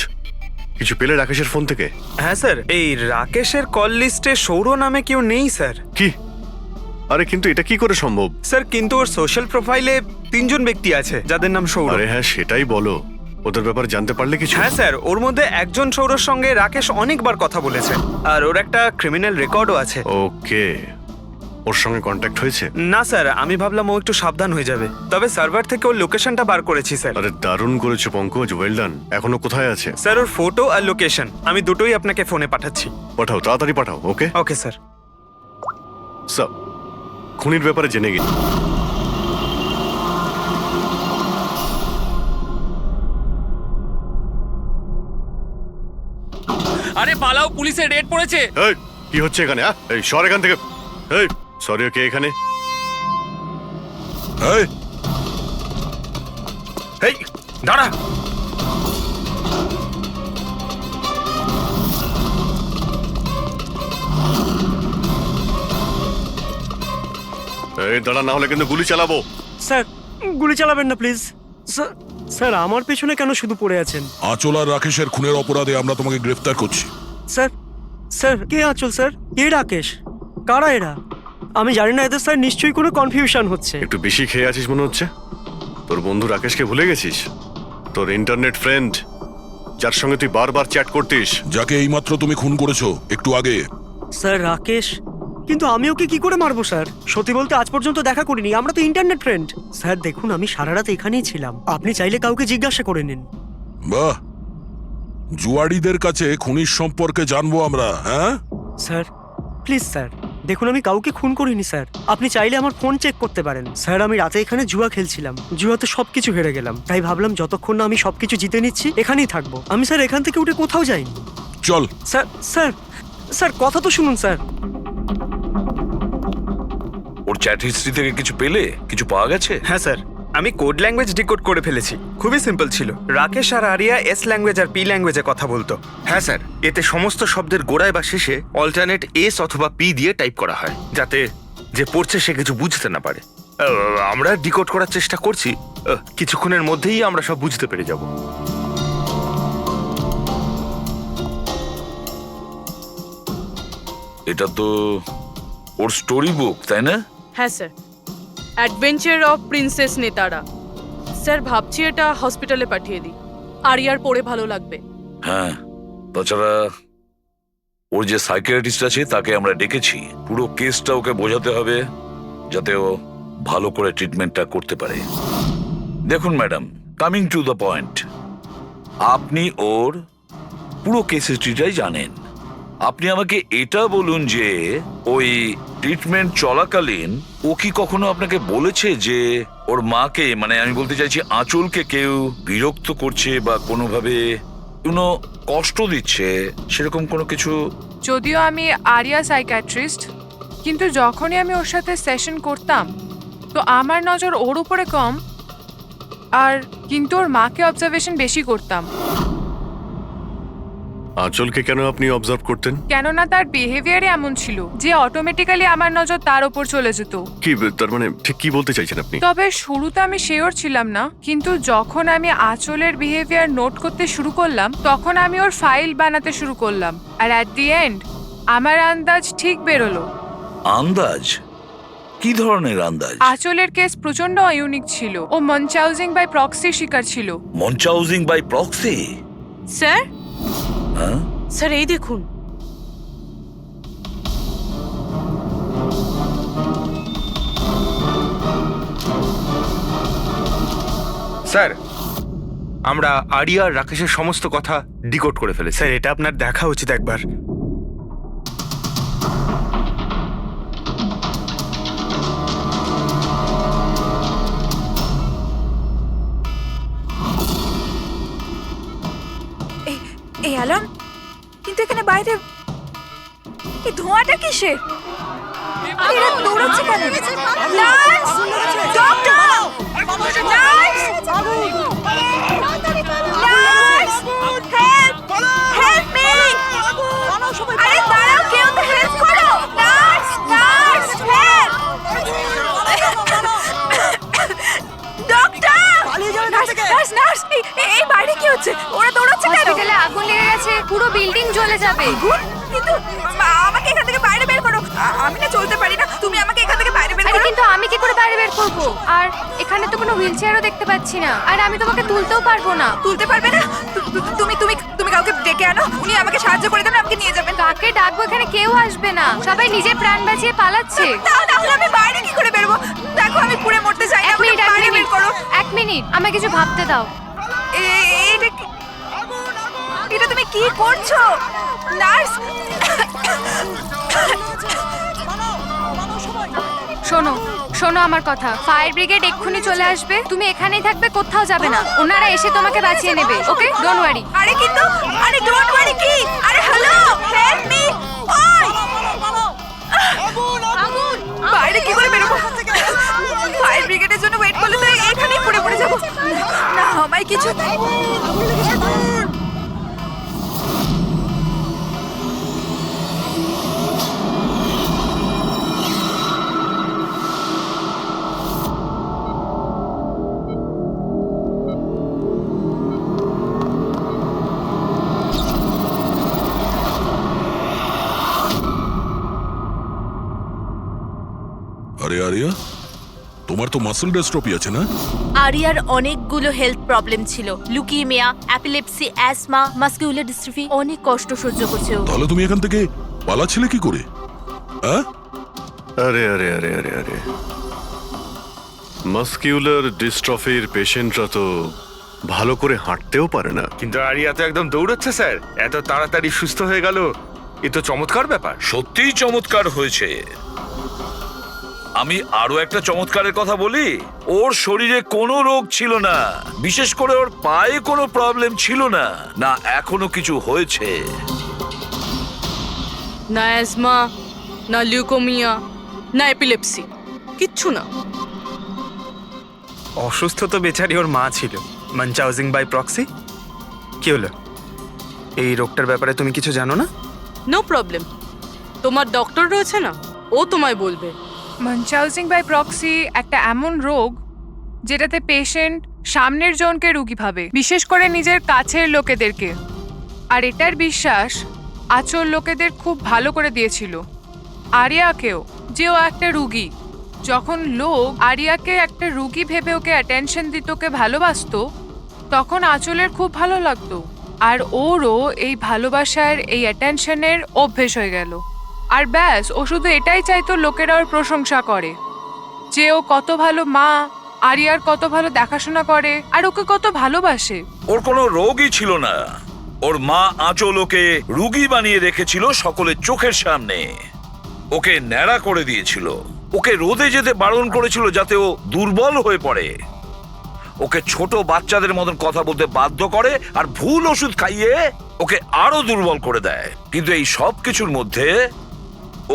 B: কিছু পেলে রাকেশের ফোন থেকে?
C: হ্যাঁ স্যার, এই রাকেশের কল লিস্টে সৌর নামে কেউ নেই স্যার।
B: কি? আরে কিন্তু এটা কি করে সম্ভব?
C: স্যার কিন্তু ওর সোশ্যাল প্রোফাইলে 3 জন ব্যক্তি আছে যাদের নাম সৌর।
B: আরে হ্যাঁ, সেটাই বলো, ওদের ব্যাপারে জানতে পারলে কিছু?
C: হ্যাঁ স্যার, ওর মধ্যে একজন সৌরর সঙ্গে রাকেশ অনেকবার কথা বলেছে, আর ওর একটা ক্রিমিনাল রেকর্ডও আছে।
B: ওকে, ওর সঙ্গে কন্ট্যাক্ট হয়েছে?
C: না স্যার, আমি ভাবলাম ও একটু সাবধান হয়ে যাবে, তবে সার্ভার থেকে ওর লোকেশনটা বার করেছি স্যার।
B: আরে দারুণ করেছো পঙ্কজ, ওয়েল ডান। এখনো কোথায় আছে?
C: স্যার ওর ফটো আর লোকেশন আমি দুটোই আপনাকে ফোনে পাঠাচ্ছি।
B: পাঠাও, তাড়াতাড়ি পাঠাও। ওকে
C: ওকে স্যার।
B: সব খুনির ব্যাপারে জেনে গেছি।
M: আরে পালাও, পুলিশের রেড পড়েছে।
B: এই কি হচ্ছে এখানে? এই সর এখান থেকে। এই সরি, কে এখানে?
D: এই,
F: এই দাঁড়া।
B: এই দাঁড়া, না হলে কিন্তু গুলি চালাবো।
K: স্যার গুলি চালাবেন না প্লিজ। স্যার আমার পেছনে কেন শুধু পড়ে আছেন?
D: আঁচল আর রাকেশের খুনের অপরাধে আমরা তোমাকে গ্রেফতার করছি।
K: স্যার স্যার কে আঁচল স্যার? কে রাকেশ? কারা এরা? আমি জানি না এদের, স্যার নিশ্চয়ই কোনো কনফিউশন হচ্ছে।
B: একটু বেশি খেয়ে আছিস মনে হচ্ছে। তোর বন্ধু রাকেশকে ভুলে গেছিস? তোর ইন্টারনেট ফ্রেন্ড, যার সঙ্গে তুই বারবার চ্যাট করতিস।
D: যাকে এইমাত্র তুমি খুন করেছো একটু আগে।
K: স্যার রাকেশ? কিন্তু আমি ওকে কি করে মারবো স্যার? সত্যি বলতে আজ পর্যন্ত দেখা করিনি, আমরা তো ইন্টারনেট ফ্রেন্ড। স্যার দেখুন, আমি সারা রাত এখানেই ছিলাম, আপনি চাইলে কাউকে জিজ্ঞাসা করে নিন।
D: বাহ, জুয়াড়িদের কাছে খুনির সম্পর্কে জানবো আমরা। হ্যাঁ
K: স্যার প্লিজ স্যার, দেখুন আমি কাউকে খুন করিনি স্যার, আপনি চাইলে আমার ফোন চেক করতে পারেন। স্যার আমি রাতে এখানে জুয়া খেলছিলাম, জুয়াতে সবকিছু হেরে গেলাম, তাই ভাবলাম যতক্ষণ না আমি সবকিছু জিতে নিচ্ছি এখানেই থাকবো। আমি স্যার এখান থেকে উঠে কোথাও যাইনি।
D: চল।
K: স্যার স্যার স্যার কথা তো শুনুন স্যার।
G: ওর চ্যাট হিস্ট্রি থেকে কিছু পেলে? কিছু পাওয়া গেছে?
C: হ্যাঁ স্যার, আমি কোড ল্যাঙ্গুয়েজ ডিকোড করে ফেলেছি। খুবই সিম্পল ছিল। রাকেশ আর আরিয়া এস ল্যাঙ্গুয়েজ আর পি ল্যাঙ্গুয়েজে কথা বলতো।
F: হ্যাঁ স্যার, এতে সমস্ত শব্দের গোড়ায় বা শেষে অল্টারনেট এস অথবা পি দিয়ে টাইপ করা হয়, যাতে যে পড়ছে সে কিছু বুঝতে না পারে। আমরা ডিকোড করার চেষ্টা করছি, কিছুক্ষণের মধ্যেই আমরা সব বুঝতে পেরে যাব।
G: এটা তো ওর স্টোরি বুক, তাই না?
E: হ্যাঁ স্যার, অ্যাডভেঞ্চার অফ প্রিন্সেস নেতারা। স্যার ভাবছি এটা হসপিটালে পাঠিয়ে দিই, আরিয়ার পড়ে ভালো লাগবে।
G: হ্যাঁ, তাছাড়া ওর যে সাইকিয়াট্রিস্ট আছে তাকে আমরা ডেকেছি। পুরো কেসটা ওকে বোঝাতে হবে, যাতে ও ভালো করে ট্রিটমেন্টটা করতে পারে। দেখুন madam, coming to the point, আপনি ওর পুরো কেস হিস্ট্রিটাই জানেন। আপনি আমাকে এটা বলুন যে ওই ট্রিটমেন্ট চলাকালীন ও কি কখনো আপনাকে বলেছে যে ওর মাকে, মানে আমি বলতে চাইছি আঁচলকে, কেউ বিরক্ত করছে বা কোনোভাবে কোনো কষ্ট দিচ্ছে, সেরকম কোনো কিছু?
I: যদিও আমি আরিয়া সাইকিয়াট্রিস্ট, কিন্তু যখনই আমি ওর সাথে সেশন করতাম তো আমার নজর ওর উপরে কম, আর কিন্তু ওর মাকে অবজারভেশন বেশি করতাম।
B: আঁচলকে কেন আপনি অবজার্ভ করতেন?
I: কেননা তার বিহেভিয়ারে এমন ছিল যে অটোমেটিক্যালি আমার নজর তার ওপর চলে যেত।
B: কি তার মানে ঠিক কি বলতে চাইছেন আপনি?
I: তবে শুরুতে আমি শিওর ছিলাম না, কিন্তু যখন আমি আঁচলের বিহেভিয়ার নোট করতে শুরু করলাম তখন আমি ওর ফাইল বানাতে শুরু করলাম, আর অ্যাট দি এন্ড আমার আন্দাজ ঠিক বেরোলো।
G: আন্দাজ? কি ধরনের আন্দাজ?
I: আঁচলের কেস প্রচন্ড ইউনিক ছিল, ও মনচাউজিং বাই প্রক্সি শিকার ছিল।
G: মনচাউজিং বাই প্রক্সি?
E: স্যার
G: হ্যাঁ
E: স্যার এই দেখুন।
F: স্যার আমরা আরিয়া আর রাকেশের সমস্ত কথা ডিকোড করে ফেলেছি।
C: স্যার এটা আপনার দেখা উচিত একবার।
J: এই অ্যালার্ম, কিন্তু এখানে বাইরে এই ধোঁয়াটা কিসের? এরা দৌড়াচ্ছে কেন? Nurse! Doctor! Nurse! Nurse! Help! Help me! আরে দাঁড়াও, কেউ তো হেল্প করো! Nurse! Nurse! Help! Doctor! Nurse! Nurse! এই বাইরে কি হচ্ছে? ওরা দৌড়াচ্ছে কেন?
I: হসপিটালে আগুন লেগে গেছে, পুরো বিল্ডিং জ্বলে যাবে।
J: কিন্তু আমাকে এখান থেকে বাইরে বের করো। আমি না চলতে পারি না, তুমি আমাকে এখান থেকে বাইরে বের
I: আরে
J: করো।
I: কিন্তু আমি কি করে বাইরে বের করব? আর এখানে তো কোনো হুইলচেয়ারও দেখতে পাচ্ছি না, আর আমি তোমাকে তুলতেও পারবো না।
J: তুলতে পারবে না? তুমি তুমি তুমি কাউকে ডেকে আনো, উনি আমাকে সাহায্য করে দেন, আমাকে নিয়ে যাবেন।
I: কাকে ডাকবো? এখানে কেউ আসবে না, সবাই নিজের প্রাণ বাঁচিয়ে পালাচ্ছে।
J: তাহলে আমি বাইরে কি করে বেরোবো? দেখো আমি পুড়ে মরতে চাই না,
I: এক মিনিট,
J: বাইরে বের করো।
I: এক মিনিট, আমাকে কিছু ভাবতে দাও।
J: এটা তুমি কি করছো নার্স?
I: শোনো শোনো আমার কথা, ফায়ার ব্রিগেড এক্ষুনি চলে আসবে, তুমি এখানেই থাকবে, কোথাও যাবে না, ওনারা এসে তোমাকে বাঁচিয়ে নেবে। ওকে, ডোন্ট ওয়ারি।
J: আরে কিন্তু, আরে ডোন্ট ওয়ারি কি? আরে হ্যালো, কিছু
D: আরে আরিয়া, তোমার তো মাসল ডেস্ট্রপি আছে না?
A: আরিয়ার অনেকগুলো হেলথ প্রবলেম ছিল, লুকিমিয়া, অ্যাপিলেপসি, অ্যাসমা, মাসকিউলার ডিস্ট্রফি, অনেক কষ্ট সহ্য করছে ও।
D: তাহলে তুমি এখান থেকে পালাচ্ছিলে কি করে? হ্যাঁ,
B: আরে আরে আরে আরে আরে মাসকিউলার ডিস্ট্রফির পেশেন্টরা তো ভালো করে হাঁটতেও পারে না।
F: কিন্তু আরিয়া তো একদম দৌড়চ্ছে স্যার, এত তাড়াতাড়ি সুস্থ হয়ে গেল, এ তো চমৎকার ব্যাপার।
G: সত্যিই চমৎকার হয়েছে। আমি আরো একটা চমৎকারের কথা বলি, ওর শরীরে কোনো রোগ ছিল না, বিশেষ করে ওর পায়ে কোনো প্রবলেম ছিল না, না এখনো কিছু হয়েছে।
E: না অ্যাজমা, না লিউকোমিয়া, না এপিলেপসি, কিচ্ছু না।
C: অসুস্থ তো বেচারি ওর মা ছিল, মানচাউজিং বাই প্রক্সি। কি হলো? এই রোগটার ব্যাপারে তুমি কিছু জানো না?
E: নো প্রবলেম, তোমার ডক্টর রয়েছে না, ও তোমায় বলবে।
I: মানচাউজিং বাই প্রক্সি একটা এমন রোগ যেটাতে পেশেন্ট সামনের জনকে রোগী ভাবে, বিশেষ করে নিজের কাছের লোকেদেরকে। আর এটার বিশ্বাস আচল লোকেদের খুব ভালো করে দিয়েছিল আরিয়াকেও, যে ও একটা রুগী। যখন লোক আরিয়াকে একটা রুগী ভেবে ওকে অ্যাটেনশন দিত, ওকে ভালোবাসতো, তখন আচলের খুব ভালো লাগতো। আর ওরও এই ভালোবাসার, এই অ্যাটেনশনের অভ্যেস হয়ে গেল। আর ব্যাস, ও শুধু এটাই চাইতো লোকেরা ওর প্রশংসা করে, যে ও কত ভালো মা, আরিয়ার কত ভালো দেখাশোনা করে, আর ওকে কত ভালোবাসে।
G: ওর কোনো রোগই ছিল না, ওর মা আঁচল ওকে রুগী বানিয়ে রেখেছিল সকলের চোখের সামনে। ওকে ন্যাড়া করে দিয়েছিল, ওকে রোদে যেতে বারণ করেছিল যাতে ও দুর্বল হয়ে পড়ে, ওকে ছোট বাচ্চাদের মতন কথা বলতে বাধ্য করে, আর ভুল ওষুধ খাইয়ে ওকে আরো দুর্বল করে দেয়। কিন্তু এই সব কিছুর মধ্যে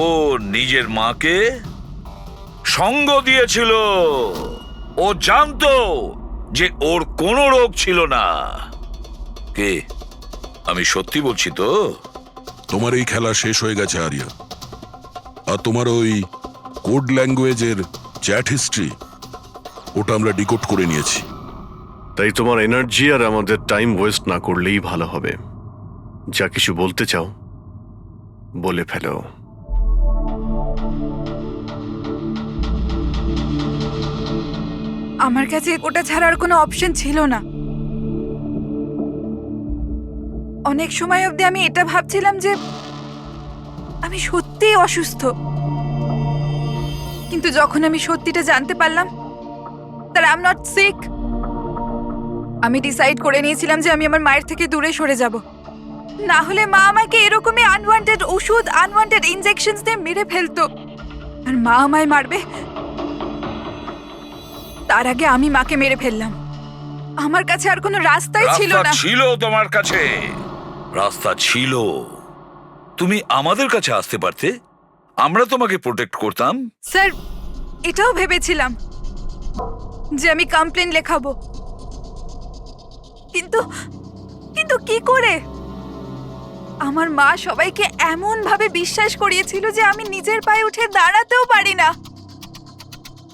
G: ও নিজের মাকে সঙ্গ দিয়েছিল। ও জানতো যে ওর কোনো রোগ ছিল না। কে? আমি সত্যি বলছি তো।
D: তোমার এই খেলা শেষ হয়ে গেছে আরিয়া। আর তোমার ওই কোড ল্যাঙ্গুয়েজের চ্যাট হিস্ট্রি, ওটা আমরা ডিকোড করে নিয়েছি।
B: তাই তোমার এনার্জি আর আমাদের টাইম ওয়েস্ট না করলেই ভালো হবে। যা কিছু বলতে চাও বলে ফেলো।
J: আমার কাছে ওটা ছাড়ার কোনো অপশন ছিল না। অনেক সময় অবধি আমি এটা ভাবছিলাম যে আমি সত্যিই অসুস্থ, কিন্তু যখন আমি সত্যিটা জানতে পারলাম that I'm not sick, আমি ডিসাইড করে নিয়েছিলাম যে আমি আমার মায়ের থেকে দূরে সরে যাব। না হলে মা আমাকে এরকমই আনওয়ান্টেড ওষুধ, আনওয়ান্টেড ইনজেকশনস দিয়ে মেরে ফেলতো। আর মা আমায় মারবে, তার আগে আমি মাকে মেরে ফেললাম। আমার কাছে আর কোনো রাস্তাই ছিল
G: রাস্তা
J: না।
G: ছিল তোমার কাছে, রাস্তা ছিল। তুমি আমাদের কাছে আসতে পারতে, আমরা তোমাকে প্রোটেক্ট করতাম।
J: স্যার, এটাও ভেবেছিলাম যে আমি কমপ্লেন লেখাবো, কিন্তু কিন্তু কি করে? আমার মা সবাইকে এমন ভাবে বিশ্বাস করিয়েছিল যে আমি নিজের পায়ে উঠে দাঁড়াতেও পারি না,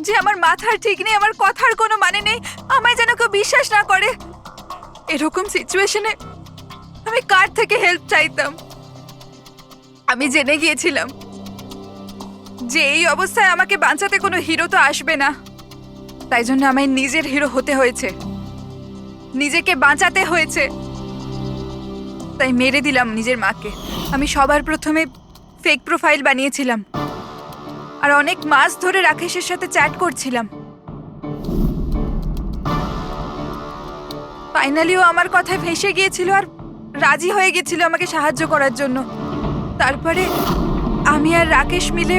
J: যে আমার মাথার ঠিক নেই, আমার কথার কোনো মানে নেই, আমায় যেন কেউ বিশ্বাস না করে। এরকম সিচুয়েশনে আমি কার থেকে হেল্প চাইতাম? আমি জেনে গিয়েছিলাম যে এই অবস্থায় আমাকে বাঁচাতে কোনো হিরো তো আসবে না, তাই জন্য আমায় নিজের হিরো হতে হয়েছে, নিজেকে বাঁচাতে হয়েছে। তাই মেরে দিলাম নিজের মাকে। আমি সবার প্রথমে ফেক প্রোফাইল বানিয়েছিলাম, আর অনেক মাস ধরে রাকেশের সাথে চ্যাট করছিলাম। ফাইনালি ও আমার কথায় ফেঁসে গিয়েছিল আর রাজি হয়ে গেছিল আমাকে সাহায্য করার জন্য। তারপরে আমি আর রাকেশ মিলে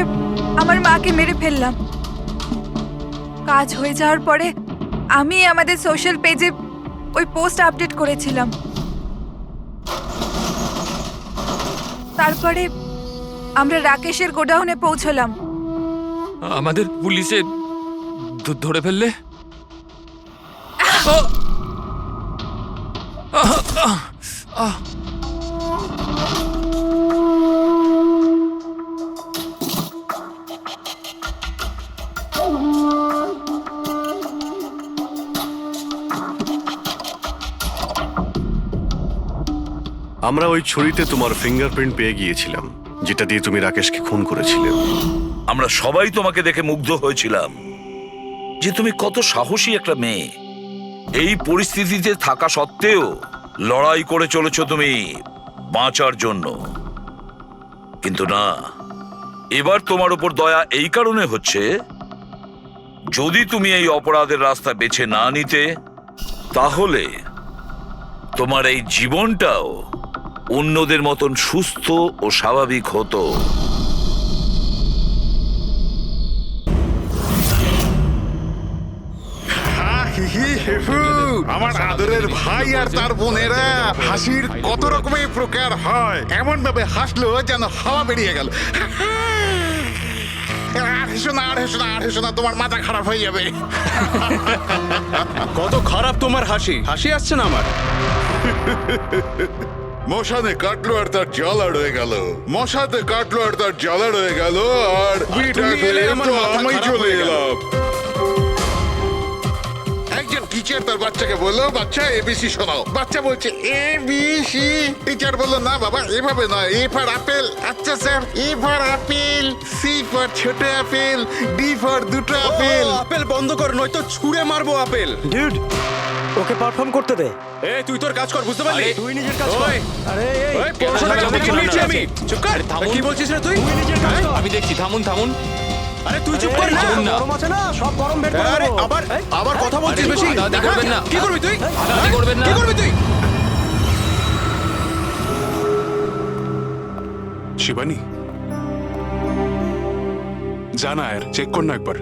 J: আমার মাকে মেরে ফেললাম। কাজ হয়ে যাওয়ার পরে আমি আমাদের সোশ্যাল পেজে ওই পোস্ট আপডেট করেছিলাম। তারপরে আমরা রাকেশের গোডাউনে পৌঁছলাম।
M: আমাদের পুলিশে ধরে ফেললে?
B: আমরা ওই ছুরিতে তোমার ফিঙ্গারপ্রিন্ট পেয়ে গিয়েছিলাম, যেটা দিয়ে তুমি রাকেশকে খুন করেছিলে।
G: আমরা সবাই তোমাকে দেখে মুগ্ধ হয়েছিলাম যে তুমি কত সাহসী একটা মেয়ে। এই পরিস্থিতিতে থাকা সত্ত্বেও লড়াই করে চলেছ তুমি বাঁচার জন্য। কিন্তু না, এবার তোমার উপর দয়া এই কারণে হচ্ছে, যদি তুমি এই অপরাধের রাস্তা বেছে না নিতে, তাহলে তোমার এই জীবনটাও অন্যদের মতন সুস্থ ও স্বাভাবিক হতো।
H: আমার আদরের ভাই আর তার বোনেরা হাসির কত রকমের প্রকার হয়, এমন ভাবে হাসলো যেন হাওয়া বেরিয়ে গেল। আর হেসো না, আর হেসো না, আর হেসো না, তোমার মাথা খারাপ হয়ে যাবে।
N: কত খারাপ তোমার হাসি, হাসি আসছে না আমার।
H: মশানে কাটলো আর তার জ্বালা রয়ে গেল, মশাতে কাটলো আর তার জ্বালা রয়ে গেল, আর আমি চলে এলাম। একজন টিচার তার বাচ্চাকে বললো, বাচ্চা এবিসি শোনাও। বাচ্চা বলছে এবিসি। টিচার বললো, না বাবা এভাবে নয়, এ ফর আপেল। আচ্ছা sir, A for apple, C for ছোট আপেল, ডি ফর দুটো আপেল।
N: আপেল বন্ধ কর, নয়তো ছুঁড়ে মারবো আপেল।
K: ডিউড, ওকে পারফর্ম করতে দে।
N: এই তুই তোর কাজ কর, বুঝতে পারলি?
K: তুই নিজের কাজ কর।
N: ওই,
K: আরে এই,
N: ওই পড়াশোনা করতে কি বলছি আমি? চুপ কর। কি বলছিস রে তুই?
K: তুই নিজের কাজ কর।
M: আমি দেখছি, থামুন থামুন।
N: আরে তুই চুপ কর না।
K: গরম আছে না, সব গরম বের করে
N: আরে
K: দেবো।
N: আবার কথা বলছিস বেশি।
M: হাতাহাতি করবেন না।
N: কি করবি তুই?
M: হাতাহাতি করবেন না।
N: কি করবি তুই?
O: শিবানী, জানা আর চেক কর না একবার।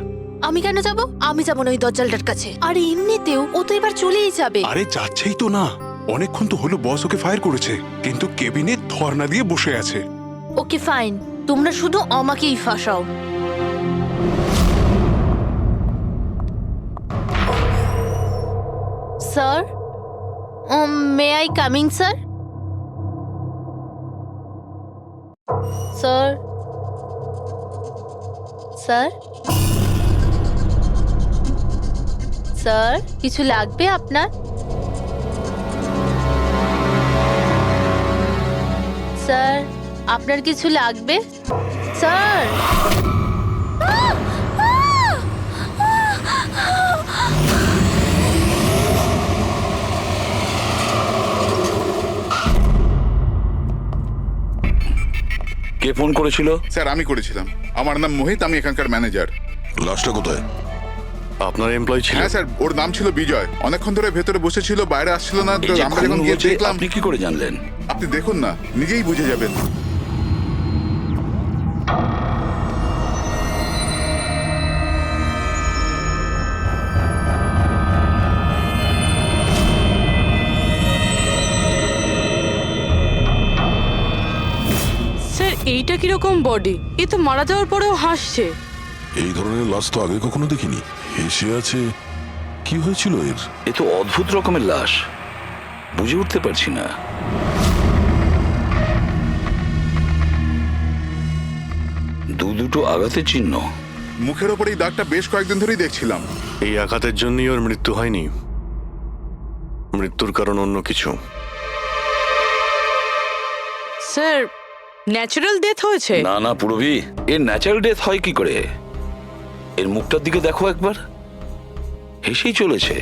A: আমি কেন যাব? আমি যাব না ওই দজ্জালটার কাছে। আর এমনিতেও ও তো এবার চলেই যাবে।
O: আরে যাচ্ছেই তো না, অনেকক্ষণ তো হলো বস ওকে ফায়ার করেছে, কিন্তু কেবিনে ধর্ণা দিয়ে বসে আছে।
A: ওকে ফাইন, তোমরা শুধু আমাকেই ফাঁসাও। Sir, may I coming sir? Sir, sir, sir, কিছু লাগবে আপনার? স্যার, আপনার কিছু লাগবে? স্যার,
G: কে ফোন করেছিল?
H: স্যার আমি করেছিলাম, আমার নাম মোহিত, আমি এখানকার ম্যানেজার।
D: লাশটা কোথায়?
B: আপনার এমপ্লয় ছিল?
H: হ্যাঁ স্যার, ওর নাম ছিল বিজয়। অনেকক্ষণ ধরে ভেতরে বসেছিল, বাইরে আসছিল না। তো
G: এই যে
H: আমরা যখন
G: খুন
H: গিয়ে
G: হয়েছে,
H: দেখলাম।
G: আপনি কি করে জানলেন?
H: আপনি দেখুন না, নিজেই বুঝে যাবেন।
E: স্যার, এইটা কিরকম বডি? এ তো মারা যাওয়ার পরেও হাসছে।
D: এই ধরনের লাশ তো আগে কখনো দেখিনি। হেসে আছে, কি হয়েছিল এর?
G: এ তো অদ্ভুত রকমের লাশ, বুঝে উঠতে পারছি না। দুটো আঘাতের চিহ্ন।
H: মুখের ওপর এই দাগটা বেশ কয়েকদিন ধরেই দেখছিলাম।
B: এই আঘাতের জন্যই ওর মৃত্যু হয়নি, মৃত্যুর কারণ অন্য কিছু।
E: স্যার, ন্যাচারাল ডেথ হয়েছে?
G: না না পুরবি, এর ন্যাচারাল ডেথ হয় কি করে? এর মুখটার দিকে দেখো একবার, হেসেই চলেছে।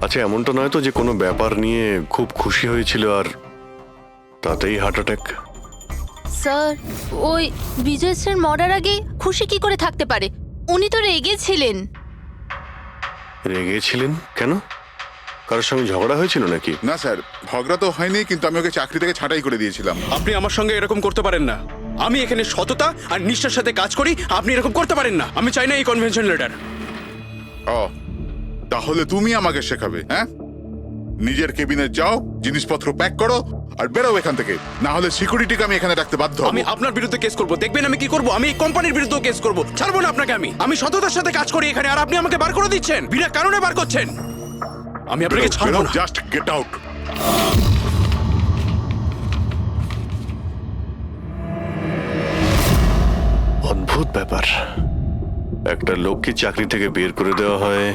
B: আচ্ছা, এমনটা নয় তো যে কোনো ব্যাপার নিয়ে খুব খুশি হয়েছিল আর তাতেই হার্ট অ্যাটাক?
A: স্যার, ওই বিজয় স্যার মরার আগে খুশি কি করে থাকতে পারে? উনি তো রেগেছিলেন।
B: রেগেছিলেন কেন? কারোর সঙ্গে ঝগড়া হয়েছিল নাকি?
H: না স্যার, ঝগড়া তো হয়নি, কিন্তু আমি ওকে চাকরি থেকে ছাঁটাই করে দিয়েছিলাম।
N: আপনি আমার সঙ্গে এরকম করতে পারেন না। আমি এখানে সততা আর নিষ্ঠার সাথে কাজ করি, আপনি এরকম করতে পারেন না। আমি চাই না এই কনভেনশন লেটার।
H: ও, তাহলে তুমি আমাকে শেখাবে? হ্যাঁ, নিজের কেবিনে যাও, জিনিসপত্র প্যাক করো আর বেরো এখান থেকে, না হলে সিকিউরিটিকে আমি এখানে রাখতে বাধ্য হব।
N: আমি আপনার বিরুদ্ধে কেস করব, দেখবেন আমি কি করব। আমি এই কোম্পানির বিরুদ্ধে কেস করব, ছাড়বো না আপনাকে। আমি সততার সাথে কাজ করি এখানে, আর আপনি আমাকে বার করে দিচ্ছেন, বিনা কারণে বার করছেন। আমি আপনাকে ছাড়বো না।
H: Just get out.
B: অদ্ভুত ব্যাপার, একটা লোককে চাকরি থেকে বের করে দেওয়া হয়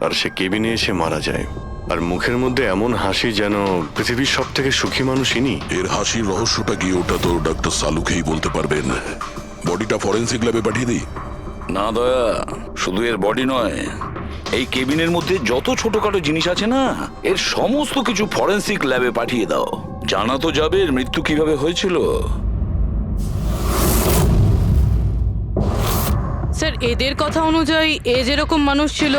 B: আর সে কেবিনে এসে মারা যায়, আর মুখের মধ্যে এমন হাসি যেন পৃথিবীর সব থেকে সুখী মানুষ ইনি।
O: এর হাসির রহস্যটা কি ওটা তো ডক্টর সালুকেই বলতে পারবেন। বডিটা ফরেন্সিক ল্যাবে পাঠিয়ে দিই?
G: না দয়া, শুধু এর বডি নয়, এই কেবিনের মধ্যে যত ছোটখাটো জিনিস আছে না, এর সমস্ত কিছু ফরেন্সিক ল্যাবে পাঠিয়ে দাও। জানা তো যাবে এর মৃত্যু কিভাবে হয়েছিল।
E: স্যার এদের কথা অনুযায়ী এ যেরকম মানুষ ছিল,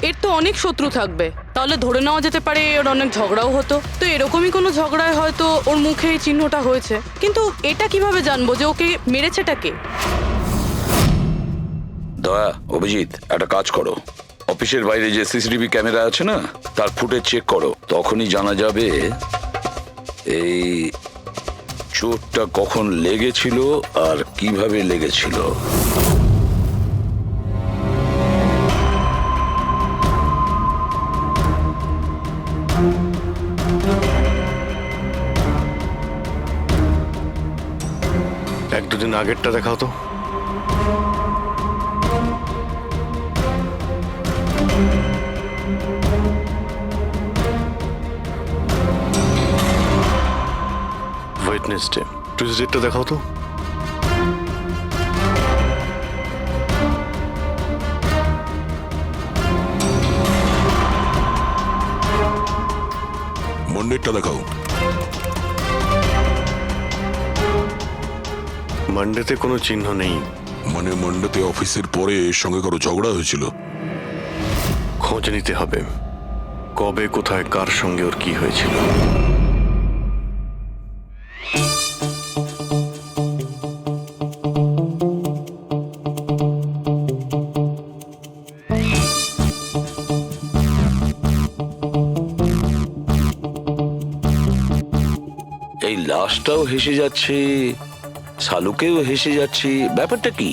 E: এর তো অনেক শত্রু থাকবে। তাহলে ধরে নেওয়া যেতে পারে ওর অনেক ঝগড়াও হতো। তো এরকমই কোনো ঝগড়ায় হয়তো ওর মুখে এই চিহ্নটা হয়েছে। কিন্তু এটা কিভাবে জানবো যে ওকে মেরেছেটা কে?
G: দয়া, অভিজিৎ, একটা কাজ করো, অফিসের বাইরে যে সিসিটিভি ক্যামেরা আছে না, তার ফুটেজ চেক করো। তখনই জানা যাবে এই চোটটা কখন লেগেছিল আর কিভাবে লেগেছিল।
B: এক দুদিন আগেরটা দেখাও তো। ওয়েডনেসডে, টিউসডেটা দেখাও তো।
O: মন্ডেরটা দেখাও।
B: মানডেতে কোনো চিহ্ন নেই।
O: মানে মন্ডেতে অফিসের পরে এর সঙ্গে কারো ঝগড়া হয়েছিল?
B: খোঁজ নিতে হবে, কবে কোথায় কার সঙ্গে ওর কি হয়েছিল।
G: এই লাশটাও হেসে যাচ্ছে, শালুকেও হেসে যাচ্ছে, ব্যাপারটা কি?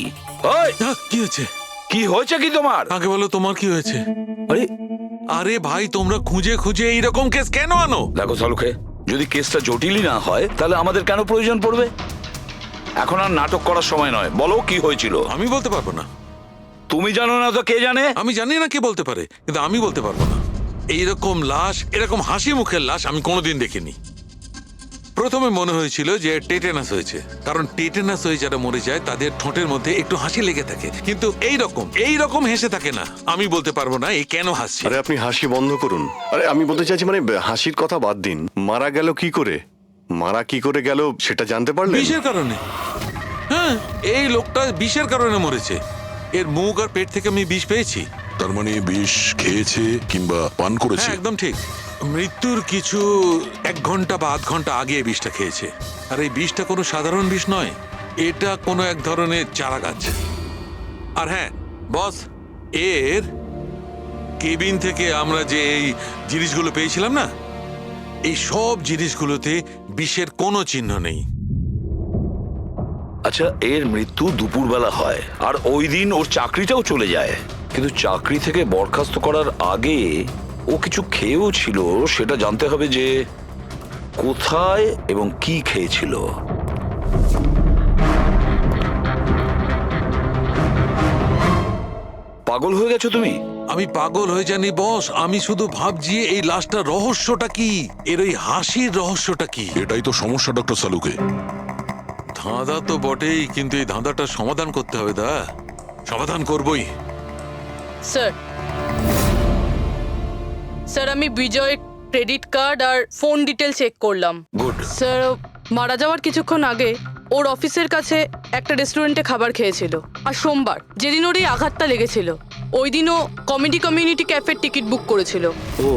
G: ওই,
D: কি হয়েছে?
G: কি হয়েছে কি তোমার?
D: আগে বলো তোমার কি হয়েছে?
G: আরে
D: আরে ভাই, তোমরা খুঁজে খুঁজে এইরকম কেস কেন আনো?
G: দেখো শালুকে, যদি কেসটা জটিলই না হয় তাহলে আমাদের কেন প্রয়োজন পড়বে? এখন আর নাটক করার সময় নয়, বলো কি হয়েছিল।
D: আমি বলতে পারবো না।
G: তুমি জানো না তো কে জানে?
D: আমি জানি না কে বলতে পারে, কিন্তু আমি বলতে পারবো না। এইরকম লাশ, এরকম হাসি মুখের লাশ আমি কোনোদিন দেখিনি। প্রথমে মনে হয়েছিল যে টেটেনাস হয়েছে, কারণ টেটেনাস হয়ে যারা মরে যায় তাদের ঠোঁটের মধ্যে একটু হাসি লেগে থাকে, কিন্তু এইরকম হেসে থাকে না। আমি বলতে পারবো না এই কেন হাসছে।
B: আরে আপনি হাসি বন্ধ করুন। আরে আমি বলতে চাইছি, মানে হাসির কথা বাদ দিন, মারা গেল কি করে, মারা কি করে গেল সেটা জানতে পারলেন?
D: বিষের কারণে। হ্যাঁ, এই লোকটা বিষের কারণে মরেছে। এর মুখ আর পেট থেকে আমি বিষ পেয়েছি।
O: তার মানে বিষ খেয়েছে কিংবা পান করেছে?
D: হ্যাঁ, একদম ঠিক। মৃত্যুর কিছু 1 ঘন্টা বা আধ ঘন্টা আগে এই বিষটা খেয়েছে। আর এই বিষটা কোনো সাধারণ বিষ নয়, এটা কোনো এক ধরনের চারা গাছ। আর হ্যাঁ বস, এর কেবিন থেকে আমরা যে এই জিনিসগুলো পেয়েছিলাম না, এই সব জিনিসগুলোতে বিষের কোনো চিহ্ন নেই।
G: আচ্ছা, এর মৃত্যু দুপুরবেলা হয় আর ওই দিন ওর চাকরিটাও চলে যায়, কিন্তু চাকরি থেকে বরখাস্ত করার আগে ও কিছু খেয়েও ছিল। সেটা জানতে হবে যে কোথায় এবং কি খেয়েছিল। পাগল হয়ে গেছো তুমি?
D: আমি পাগল হয়ে জানি বস, আমি শুধু ভাবছি এই লাশটার রহস্যটা কি, এর ওই হাসির রহস্যটা কি।
O: এটাই তো সমস্যা ডক্টর সালুকে।
D: ধাঁধা তো বটেই, কিন্তু এই ধাঁধাটার সমাধান করতে হবে। সমাধান করবই।
E: স্যার আমি বিজয়ের ক্রেডিট কার্ড আর ফোন ডিটেল চেক করলাম।
G: গুড।
E: স্যার মারা যাওয়ার কিছুক্ষণ আগে ওর অফিসের কাছে একটা রেস্টুরেন্টে খাবার খেয়েছিল, আর সোমবার যেদিন ওর এই আঘাতটা লেগেছিল ওই দিনও কমেডি কমিউনিটি ক্যাফের টিকিট বুক করেছিল।
B: ও,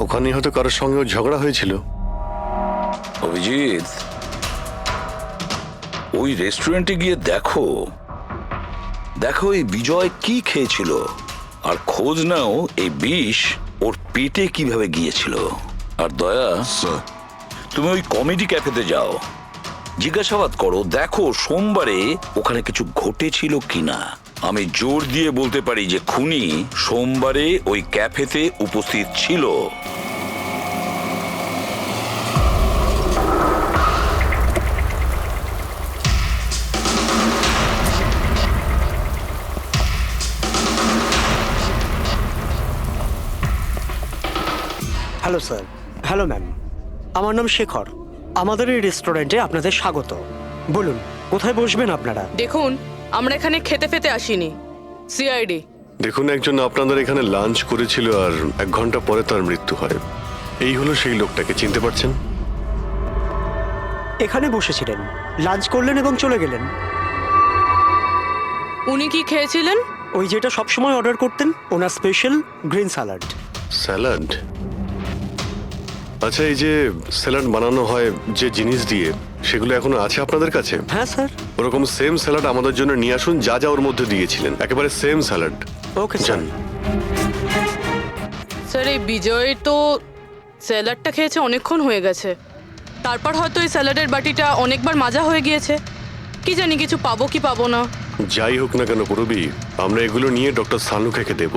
B: ওখানে হয়তো কারোর সঙ্গে ঝগড়া হয়েছিল।
G: অভিজিৎ, ওই রেস্টুরেন্টে গিয়ে দেখো এই বিজয় কি খেয়েছিল, আর খোঁজ নাও এই বিষ ওর পেটে কিভাবে গিয়েছিল। আর দয়া, তুমি ওই কমেডি ক্যাফেতে যাও, জিজ্ঞাসাবাদ করো, দেখো সোমবারে ওখানে কিছু ঘটেছিল কিনা। আমি জোর দিয়ে বলতে পারি যে খুনি সোমবারে ওই ক্যাফেতে উপস্থিত ছিল।
K: Hello sir. হ্যালো ম্যাম, আমার নাম শেখর। আমাদের এই রেস্টুরেন্টে আপনাদের স্বাগত। বলুন কোথায় বসবেন আপনারা?
E: দেখুন, আমরা এখানে খেতে ফেতে আসিনি, সিআইডি।
B: দেখুন, একজন আপনাদের এখানে লাঞ্চ করেছিল আর 1 ঘন্টা পরে তার মৃত্যু হয়। এই হলো সেই লোকটাকে, চিনতে পারছেন?
K: এখানে বসেছিলেন, লাঞ্চ করলেন এবং চলে গেলেন।
E: উনি কি খেয়েছিলেন?
K: ওই যেটা সবসময় অর্ডার করতেন, ওনার স্পেশাল গ্রিন স্যালাড।
B: স্যালাড? আচ্ছা, এই যে স্যালাড বানানো হয় যে জিনিস দিয়ে, সেগুলো এখনো আছে আপনাদের কাছে?
K: হ্যাঁ স্যার।
B: ওরকম সেম স্যালাড আমাদের জন্য নিয়ে আসুন, যা যা ওর মধ্যে দিয়েছিলেন, একেবারে same salad.
K: Okay sir.
E: Sir, এই বিজয় তো স্যালাডটা খেয়েছে অনেকক্ষণ হয়ে গেছে। তারপর হয়তো এই স্যালাডের বাটিটা অনেকবার মাজা হয়ে গিয়েছে। কি জানি কিছু পাবো কি পাবো না।
B: যাই হোক না কেন পুরবি, আমরা এগুলো নিয়ে ডক্টর সানুখাকে দেব।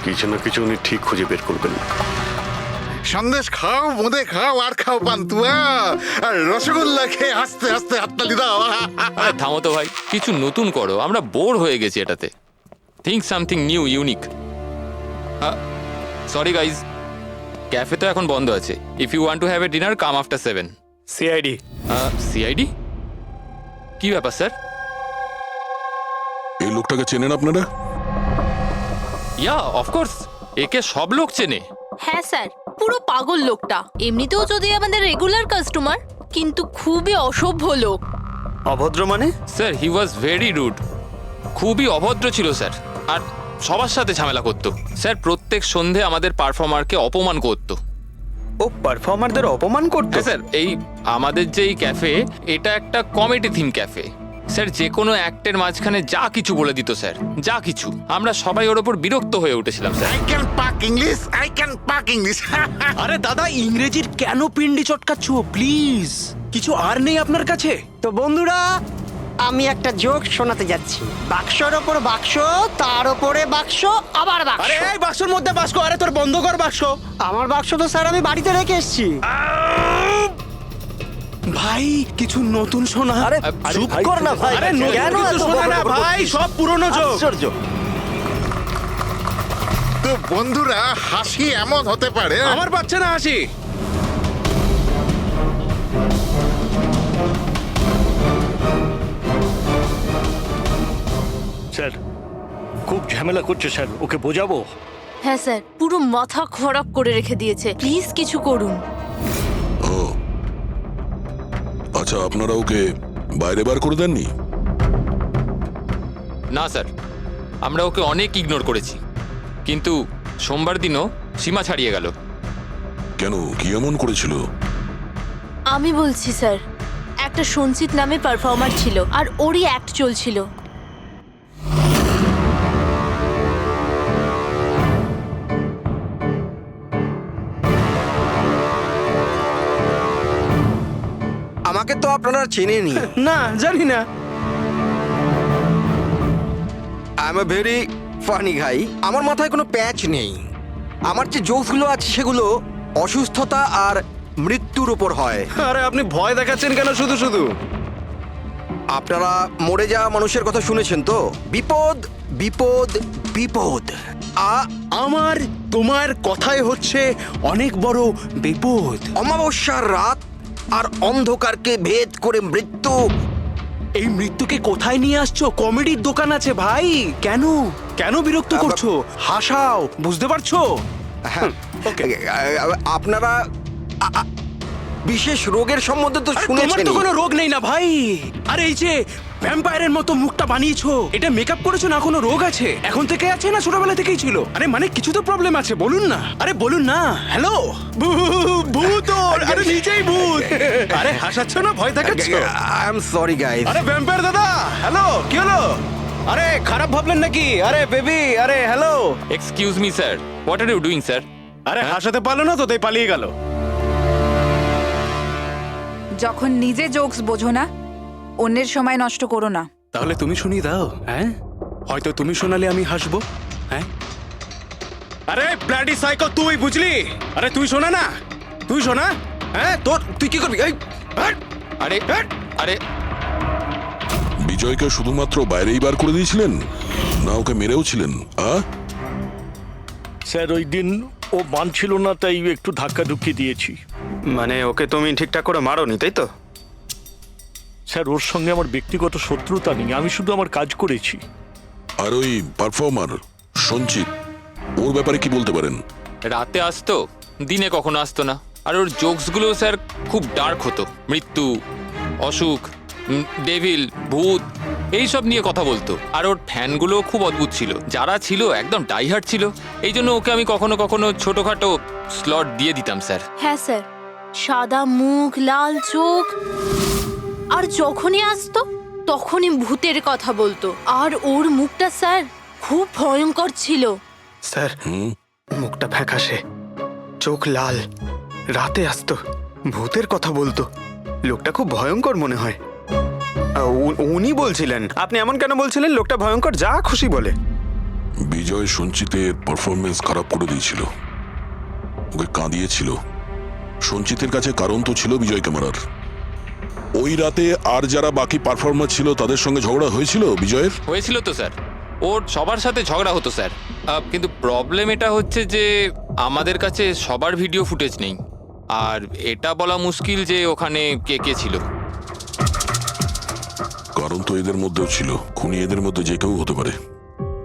B: কিছু না কিছু উনি ঠিক খুঁজে বের করবেন।
H: সন্দেশ খাও, বোঁদে খাও, আর খাও পান্তুয়া, আর রসগোল্লা খেয়ে হাসতে হাসতে হাততালি দাও।
M: আরে থামো তো ভাই, কিছু নতুন করো, আমরা বোর হয়ে গেছি এটাতে। Think something new, unique. Sorry guys, cafe তো এখন বন্ধ আছে। If you want to have a dinner, come after 7।
C: CID.
M: CID? কি ব্যাপার স্যার?
O: এই লোকটাকে চেনেন আপনারা?
M: ইয়া, অফকোর্স, একে সব লোক চেনে।
A: হ্যাঁ স্যার, পুরো পাগল লোকটা। এমনিতেও যদি আমাদের রেগুলার কাস্টমার, কিন্তু খুবই অসভ্য লোক।
C: অভদ্র মানে?
M: Sir, he was very rude. খুবই অভদ্র ছিল স্যার, আর সবার সাথে ঝামেলা করতো। স্যার, প্রত্যেক সন্ধে আমাদের পারফর্মারকে অপমান করতো।
C: ও পারফর্মারদের অপমান করতো?
M: হ্যাঁ স্যার, এই আমাদের যে এই ক্যাফে, এটা একটা কমেডি থিম ক্যাফে। স্যার, যে কোনো অ্যাক্টের মাঝখানে যা কিছু বলে দিত স্যার, যা কিছু। আমরা সবাই ওর ওপর বিরক্ত হয়ে উঠেছিলাম স্যার।
H: আই ক্যান পাক ইংলিশ, আই ক্যান পাক ইংলিশ।
N: আরে দাদা, ইংরেজির কেন পিন্ডি চটকাচ্ছ? প্লিজ, কিছু আর নেই আপনার কাছে?
K: তো বন্ধুরা, আমি একটা জোক শোনাতে যাচ্ছি। বাক্সর ওপর বাক্স, তার ওপরে বাক্স, আবার বাক্স।
N: আরে এই বাক্সর মধ্যে বাক্স, আরে তোর বন্ধ কর বাক্স।
K: আমার বাক্স তো স্যার আমি বাড়িতে রেখে এসেছি।
N: ভাই, কিছু নতুন শোনা।
K: আরে চুপ কর না ভাই।
N: আরে নতুন কিছু শোনা না ভাই, সব পুরনো জোক।
H: তো বন্ধুরা, হাসি এমন হতে পারে।
N: আমার পাচ্ছে না হাসি।
K: স্যার, খুব ঝামেলা করছে স্যার, ওকে বোঝাবো?
A: হ্যাঁ স্যার, পুরো মাথা খারাপ করে রেখে দিয়েছে। প্লিজ কিছু করুন।
O: ও আচ্ছা, আপনারা ওকে বাইরে বার করে দেননি?
M: না স্যার, আমরা ওকে অনেক ইগনোর করেছি, কিন্তু সোমবার দিনও সীমা ছাড়িয়ে গেল।
O: কেন, কি এমন করেছিল?
A: আমি বলছি স্যার, একটা সঞ্চিত নামে পারফর্মার ছিল, আর ওরই অ্যাক্ট চলছিল।
L: আমাকে তো আপনারা চেনেনি।
N: না, জানি না।
L: I am a very funny guy. আমার মাথায় কোনো প্যাচ নেই। আমার যে জোকসগুলো আছে সেগুলো অসুস্থতা আর মৃত্যুর উপর হয়।
N: আরে আপনি ভয় দেখাচ্ছেন কেন শুধু শুধু?
L: আপনারা মরে যাওয়া মানুষের কথা শুনেছেন তো? বিপদ বিপদ বিপদ।
N: আমার তোমার কথাই হচ্ছে অনেক বড় বিপদ।
L: অমাবস্যার রাত আর অন্ধকারকে ভেদ করে মৃত্যু।
N: এই মৃত্যুকে কোথায় নিয়ে আসছো? কমেডির দোকান আছে ভাই। কেন কেন বিরক্ত করছো? হাসাও, বুঝতে পারছো?
L: আপনারা বিশেষ রোগের সম্বন্ধে তো শুনেছেন।
N: তোমার তো কোনো রোগ নেই না ভাই। আরে এই যে ভ্যাম্পায়ারের মতো মুখটা বানিয়েছো, এটা মেকআপ করেছো না? কোনো রোগ আছে? এখন থেকে আছে না ছোটবেলা থেকেই ছিল? আরে মানে কিছু তো প্রবলেম আছে, বলুন না। আরে বলুন না। হ্যালো, ভূত! আরে নিজেই ভূত। আরে হাসাচ্ছ না, ভয় দেখাচ্ছ?
L: I am sorry guys.
N: আরে ভ্যাম্পায়ার দাদা, হ্যালো, কি হলো? আরে খারাপ ভাবলেন নাকি? আরে বেবি, আরে hello.
M: Excuse me sir, what are you doing sir?
N: আরে হাসাতে পারলো না তো, তাই পালিয়ে গেল।
J: যখন নিজে জোকস বোঝো না, অন্যের সময় নষ্ট করো না।
N: তাহলে তুমি শুনিয়ে দাও। হ্যাঁ, হয়তো তুমি শোনালে আমি হাসবো। হ্যাঁ, আরে ব্লাডি সাইকো, তুই বুঝলি? আরে তুই শোনা না, তুই শোনা। হ্যাঁ, তোর তুই কি করবি?
M: আরে আরে,
O: বিজয়কে শুধুমাত্র বাইরেই বার করে দিয়েছিলেন, না ওকে মেরেও ছিলেন?
K: স্যার, ওই দিন
P: ও মানছিল না, তাই একটু ধাক্কা ধুক্কি দিয়েছি।
C: মানে ওকে তুমি ঠিকঠাক করে মারোনি, তাই তো?
P: স্যার, ওর সঙ্গে আমার ব্যক্তিগত শত্রুতা নেই, আমি শুধু আমার কাজ করেছি।
D: আর ওই পারফর্মার সঞ্চিত, ওর ব্যাপারে কি বলতে পারেন?
M: রাতে আসতো, দিনে কখনো আসতো না। আর ওর জোকসগুলো স্যার খুব ডার্ক হতো। মৃত্যু, অসুখ, ডেভিল, ভূত এইসব নিয়ে কথা বলতো। আর ওর ফ্যানগুলো খুব অদ্ভুত ছিল, যারা ছিল একদম ডাইহার্ট ছিল। এই জন্য ওকে আমি কখনো কখনো ছোটখাটো স্লট দিয়ে দিতাম স্যার।
A: হ্যাঁ স্যার, সাদা মুখ, লাল চোখ, আর যখনই আসতো তখনই ভূতের কথা বলতো। আর ওর মুখটা স্যার খুব ভয়ঙ্কর ছিল।
C: স্যার, মুখটা ফ্যাকাশে, চোখ লাল, রাতে আসতো, ভূতের কথা বলতো। লোকটা খুব ভয়ঙ্কর মনে হয়। উনি বলছিলেন, আপনি এমন কেন বলছিলেন? লোকটা ভয়ঙ্কর, যা খুশি বলে।
D: বিজয় সঞ্চিতের পারফরমেন্স খারাপ করে দিয়েছিল, ওকে কাঁদিয়েছিল। সঞ্চিতের কাছে কারণ তো ছিল বিজয়কে মারার। ওই রাতে আর যারা বাকি পারফর্মার ছিল তাদের সঙ্গে ঝগড়া হয়েছিল বিজয়ের?
M: হয়েছিল তো স্যার, ওর সবার সাথে ঝগড়া হতো স্যার। কিন্তু প্রবলেম এটা হচ্ছে যে আমাদের কাছে সবার ভিডিও ফুটেজ নেই। আর এটা বলা মুশকিল যে ওখানে কে কে ছিল।
D: কারণ তো এদের মধ্যেও ছিল, খুনি এদের মধ্যে যে কেউ হতে পারে।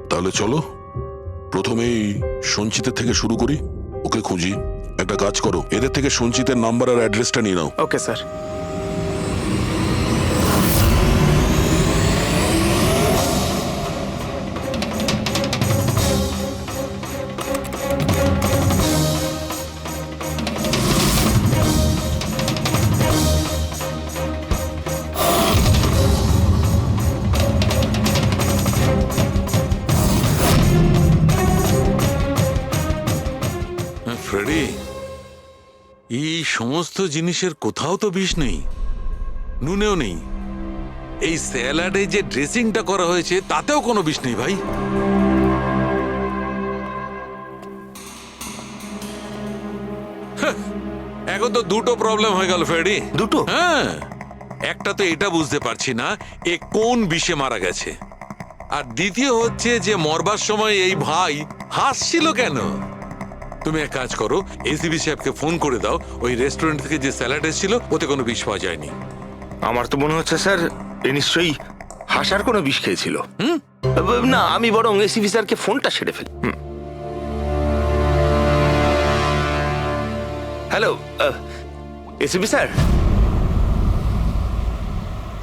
D: তাহলে চলো প্রথমেই সঞ্চিতের থেকে শুরু করি, ওকে খুঁজি। একটা কাজ করো, এদের থেকে সঞ্চিতের নাম্বার আর অ্যাড্রেসটা নিয়ে নাও।
C: Okay sir.
D: ফ্রেডি, এই সমস্ত জিনিসের কোথাও তো বিষ নেই, নুনেও নেই। এই স্যালাডে যে ড্রেসিংটা করা হয়েছে তাতেও কোনো বিষ নেই ভাই। এখন তো দুটো প্রবলেম হয়ে গেল ফ্রেডি।
F: দুটো?
D: হ্যাঁ, একটা তো এটা বুঝতে পারছি না এ কোন বিষে মারা গেছে, আর দ্বিতীয় হচ্ছে যে মরবার সময় এই ভাই হাসছিল কেন। তুমি এক কাজ করো, এসিবি সাহেবকে ফোন করে দাও, ওই রেস্টুরেন্ট থেকে যে স্যালাড এসেছিল ওতে কোনো বিষ পাওয়া যায়নি।
F: আমার তো মনে হচ্ছে স্যার এ নিশ্চয়ই হাসার কোনো বিষ খেয়েছিল। না, আমি বরং এসিবি স্যারকে ফোনটা সেরে ফেলি। Hello ACB sir.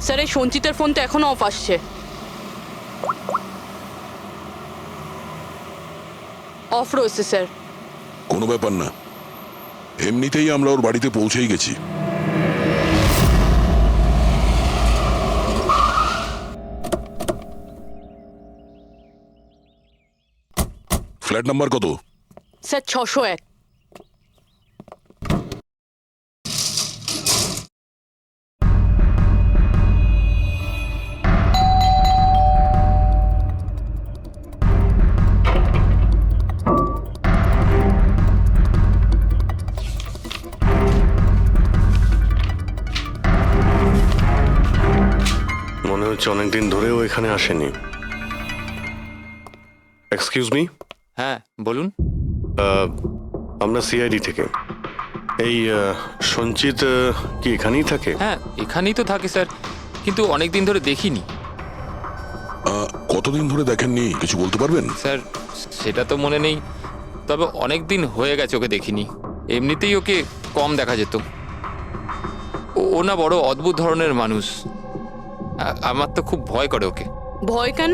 E: স্যার, এই সঞ্চিতের ফোন তো এখনো অফ আসছে। অফ রয়েছে স্যার।
D: কোনো ব্যাপার না, এমনিতেই আমরা ওর বাড়িতে পৌঁছেই গেছি। ফ্ল্যাট নাম্বার কত?
E: স্যার 601।
B: মনে হচ্ছে অনেকদিন ধরেও এখানে আসেনি। Excuse me.
M: হ্যাঁ বলুন।
B: আমরা সিআইডি থেকে। এই সঞ্চিত কি এখানেই থাকে?
M: হ্যাঁ এখানেই তো থাকে স্যার, কিন্তু অনেক দিন ধরে দেখিনি।
D: কতদিন ধরে দেখেননি কিছু বলতে পারবেন?
M: স্যার সেটা তো মনে নেই, তবে অনেক দিন হয়ে গেছে ওকে দেখিনি। এমনিতেই ওকে কম দেখা যেত। ও না বড় অদ্ভুত ধরনের মানুষ, আমার তো খুব ভয় করে ওকে।
E: ভয় কেন?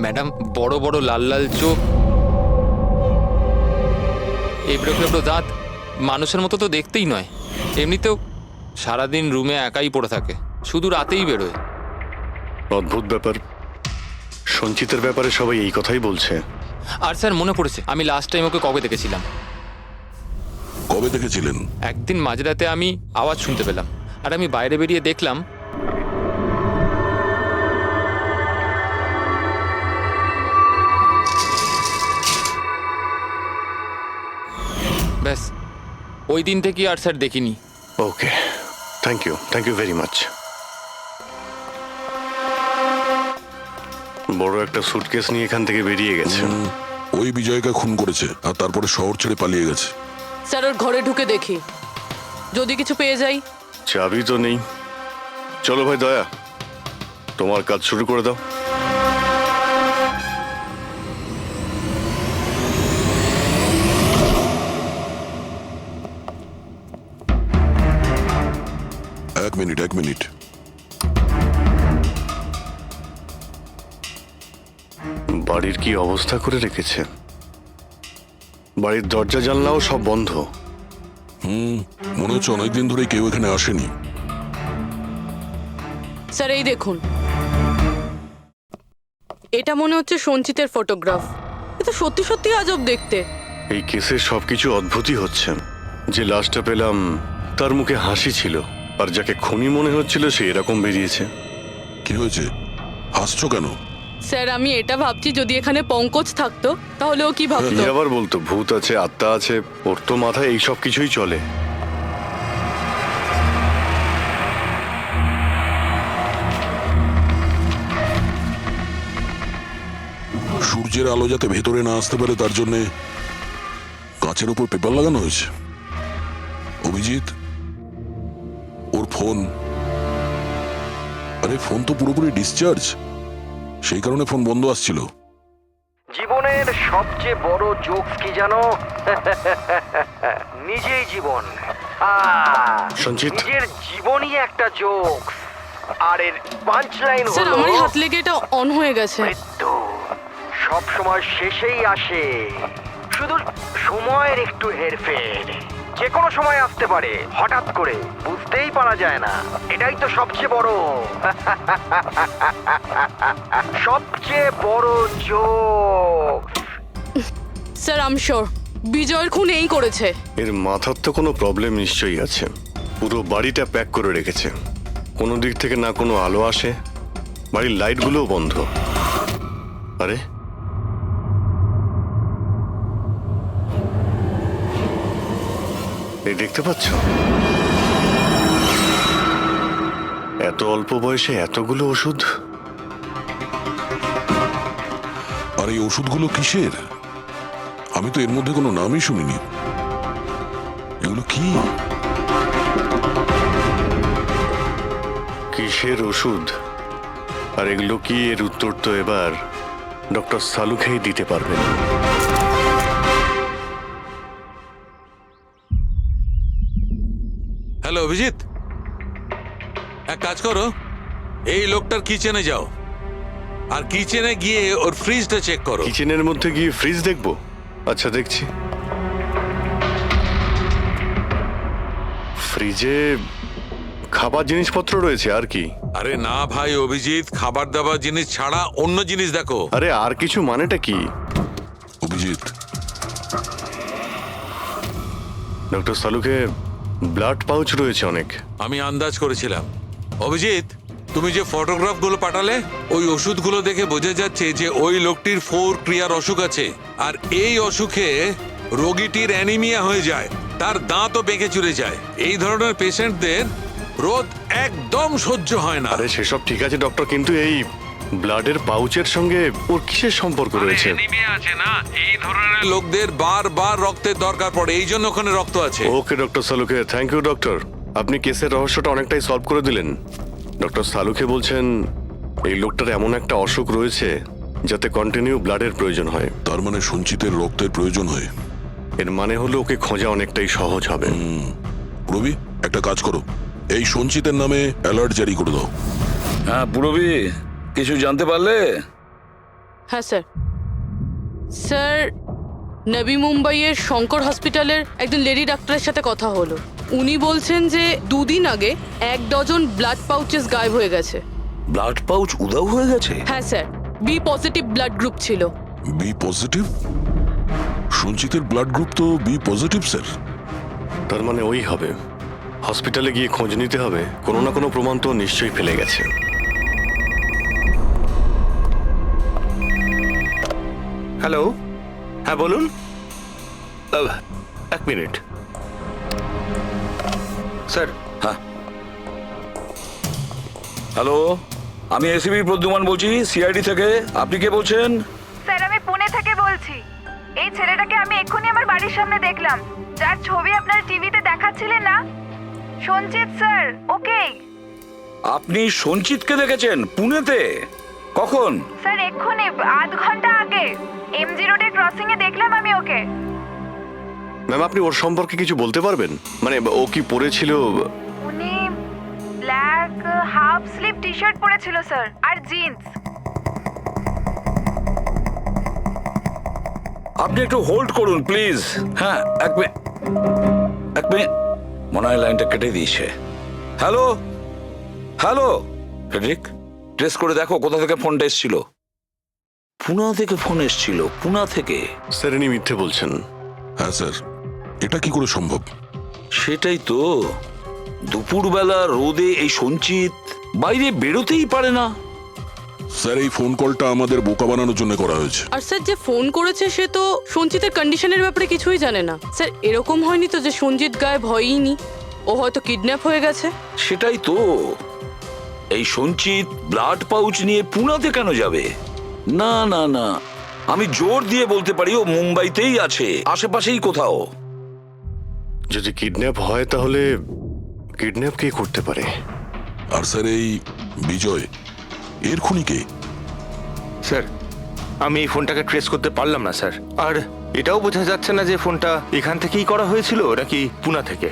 M: ম্যাডাম, বড় বড় লাল লাল চোখ, এবড়ো খেবড়ো দাঁত, মানুষের মতো তো দেখতেই নয়। এমনিতেও সারাদিন রুমে একাই পড়ে থাকে, শুধু রাতেই বেরোয়।
B: অদ্ভুত ব্যাপার। সঞ্চিতের ব্যাপারে সবাই এই কথাই বলছে।
M: আর স্যার মনে পড়েছে, আমি লাস্ট টাইম ওকে কবে দেখেছিলাম।
D: কবে দেখেছিলেন?
M: একদিন মাঝরাতে আমি আওয়াজ শুনতে পেলাম, আর আমি বাইরে বেরিয়ে দেখলাম ব্যাস। ওই দিন থেকে আর স্যার দেখিনি।
B: ওকে, থ্যাংক ইউ ভেরি মাচ। বড় একটা সুটকেস নিয়ে এখান থেকে বেরিয়ে গেছে।
D: ও
O: ওই বিজয়কে খুন করেছে আর তারপরে শহর ছেড়ে পালিয়ে গেছে।
E: স্যার ওর ঘরে ঢুকে দেখি, যদি কিছু পেয়ে যাই।
B: চাবি তো নেই। চলো ভাই দয়া, তোমার কাজ শুরু করে দাও।
O: এক মিনিট।
B: বাড়ির কি অবস্থা করে রেখেছে। বাড়ির দরজা জানলাও সব বন্ধ।
O: মনে হচ্ছে অনেকদিন ধরে কেউ এখানে আসেনি।
E: স্যার এই দেখুন, এটা মনে হচ্ছে সঞ্চিতের ফটোগ্রাফ। এটা সত্যি সত্যি আজব দেখতে।
B: এই কেসে সবকিছু অদ্ভুতই হচ্ছে। যে লাশটা পেলাম তার মুখে হাসি ছিল, আর যাকে খুনি মনে হচ্ছিল সে এরকম বেরিয়েছে।
O: কি হয়েছে, হাসছো কেন?
E: স্যার আমি এটা ভাবছি, যদি এখানে পঙ্কজ থাকতো তাহলে ও কি ভাবতো।
B: আবার বলতো ভূত আছে, আত্মা আছে, ওর তো মাথায় এই সব কিছুই চলে।
O: সূর্যের আলো যাতে ভেতরে না আসতে পারে তার জন্য কাঁচের উপর পেপার লাগানো হয়েছে। অভিজিৎ, ওর ফোন, আরে ফোন তো পুরোপুরি ডিসচার্জ, সেই কারণে ফোন বন্ধ আসছিল।
L: জীবনের সবচেয়ে বড় জোকস কি জানো? নিজেই জীবন।
B: সঞ্চিত,
L: নিজের জীবনই একটা জোক, আর এর পাঞ্চ লাইন
E: স্যার
L: হলো
E: আমারই হাত লেগে এটা অন হয়ে গেছে।
L: মৃত্যু সব সময় শেষেই আসে, শুধু সময়ের একটু হেরফের। যে কোনো সময় আসতে পারে, হঠাৎ করে বুঝতেই পারা যায় না। এটাই তো সবচেয়ে বড় সবচেয়ে বড় joke.
E: Sir I am sure বিজয়ের খুন এই করেছে।
B: এর মাথার তো কোনো প্রবলেম নিশ্চয়ই আছে। পুরো বাড়িটা প্যাক করে রেখেছে, কোনো দিক থেকে না কোনো আলো আসে, বাড়ির লাইটগুলোও বন্ধ। আরে এই দেখতে পাচ্ছ, এত অল্প বয়সে এতগুলো ওষুধ।
O: আর এই ওষুধগুলো কিসের? আমি তো এর মধ্যে কোনো নামই শুনিনি। এগুলো কি?
B: কিসের ওষুধ আর এগুলো কি, এর উত্তর তো এবার ডক্টর সালুখেই দিতে পারবেন।
D: হ্যালো অভিজিৎ, এক কাজ করো, এই লোকটার কিচেনে যাও আর কিচেনে গিয়ে ওর ফ্রিজটা চেক করো।
B: কিচেনের মধ্যে গিয়ে ফ্রিজ দেখবো? আচ্ছা দেখছি। ফ্রিজে খাবার জিনিসপত্র রয়েছে আর কি?
D: আরে না ভাই অভিজিৎ, খাবার দাবার জিনিস ছাড়া অন্য জিনিস দেখো।
B: আরে আর কিছু মানেটা কি?
O: অভিজিৎ,
B: ডক্টর সালুকে ব্লাড পাউচ রয়েছে অনেক।
D: আমি আন্দাজ করেছিলাম। অভিজিৎ, তুমি যে ফটোগ্রাফগুলো পাঠালে, ওই ওষুধগুলো দেখে বোঝা যাচ্ছে যে ওই লোকটির 4 ক্রিয়ার অসুখ আছে, আর এই অসুখে রোগীটির অ্যানিমিয়া হয়ে যায়, তার দাঁতও বেঁকে চুরে যায়। এই ধরনের পেশেন্টদের রোদ একদম সহ্য হয় না।
B: আরে সেসব ঠিক আছে ডক্টর, কিন্তু এই ব্লাডের পাউচের সঙ্গে ওর কিসের সম্পর্ক রয়েছে?
D: অ্যানিমিয়া আছে না, এই ধরনের লোকদের বারবার রক্তের দরকার পড়ে, এই জন্য ওখানে রক্ত আছে।
B: ওকে ডক্টর সালুকে, থ্যাংক ইউ ডক্টর, আপনি কেসের রহস্যটা অনেকটাই সলভ করে দিলেন। ডক্টর সালুকে বলছেন এই লোকটার এমন একটা অসুখ রয়েছে যাতে কন্টিনিউ ব্লাডের প্রয়োজন হয়।
O: তার মানে সঞ্চিতের রক্তের প্রয়োজন হয়।
B: এর মানে হলো ওকে খোঁজা অনেকটাই সহজ হবে।
O: রবি, একটা কাজ করো, এই সঞ্চিতের নামে অ্যালার্ট জারি করে দাও।
G: হ্যাঁ পুরবি, কিছু জানতে পারলে?
E: হ্যাঁ স্যার। স্যার নবী মুম্বাইয়ের শঙ্কর হসপিটালের একজন লেডি ডাক্তারের সাথে কথা হলো। উনি বলছেন যে 2 দিন আগে 1 ডজন ব্লাড পাউচেস গায়েব হয়ে গেছে।
G: ব্লাড পাউচ উধাও হয়ে গেছে?
E: হ্যাঁ sir, B positive blood group ছিল।
O: B positive? সঞ্চিতের ব্লাড গ্রুপ তো বি পজিটিভ স্যার।
B: তার মানে ওই হবে। হসপিটালে গিয়ে খোঁজ নিতে হবে, কোনো না কোনো প্রমাণ তো নিশ্চয়ই ফেলে গেছে।
F: হ্যালো, হ্যাঁ বলুন। এক মিনিট স্যার।
G: হ্যাঁ হ্যালো, আমি এসিবি প্রদ্যুমান বলছি, সিআইডি থেকে। আপনি কে বলছেন?
J: স্যার আমি পুনে থেকে বলছি। এই ছেলেটাকে আমি এক্ষুনি আমার বাড়ির সামনে দেখলাম, যার ছবি আপনার টিভিতে দেখাচ্ছিলেন না, সঞ্চিত স্যার। ওকে
G: আপনি সঞ্চিতকে দেখেছেন পুনেতে? কখন?
J: স্যার এক্ষুনি আধ ঘন্টা আগে এমজি রোডের ক্রসিং এ দেখলাম আমি ওকে।
B: ম্যাম আপনি ওর সম্পর্কে কিছু বলতে পারবেন? মানে ও কি পরেছিল?
J: উনি black half sleeve T shirt পরেছিল স্যার, আর জিন্স।
G: আপনি একটু হোল্ড করুন প্লিজ। হ্যাঁ, এক মিনিট। মনে হয় লাইনটা কেটে দিয়েছে। হ্যালো হ্যালো ফ্রেডরিক, ট্রেস করে দেখো কোথা থেকে ফোনটা এসেছিল। পুনা থেকে ফোন এসেছিল, পুনা থেকে।
B: স্যার ইনি মিথ্যে বলছেন।
O: হ্যাঁ স্যার, এটা কি করে সম্ভব?
G: সেটাই তো, দুপুরবেলা রোদে এই সঞ্চিত বাইরে বেরোতেই পারে না।
O: স্যার এই ফোন কলটা আমাদের বোকা বানানোর জন্য করা হয়েছে।
E: আর স্যার যে ফোন করেছে সে তো সঞ্জিতের কন্ডিশনের ব্যাপারে কিছুই জানে না। স্যার এরকম হয়নি তো যে সঞ্জিত গায়েব হয়ইনি, ও হয়তো কিডন্যাপ হয়ে গেছে।
G: সেটাই তো, এই সঞ্চিত ব্লাড পাউচ নিয়ে পুনাতে কেন যাবে? না না না, আমি জোর দিয়ে বলতে পারি ও মুম্বাইতেই আছে, আশেপাশেই কোথাও।
B: যদি কিডন্যাপ হয় তাহলে কিডন্যাপ কে করতে পারে?
O: আর স্যার এই বিজয়, এর খুনি কে?
F: স্যার আমি এই ফোনটাকে ট্রেস করতে পারলাম না স্যার, আর এটাও বোঝা যাচ্ছে না যে ফোনটা এখান থেকেই করা হয়েছিল নাকি পুনা থেকে।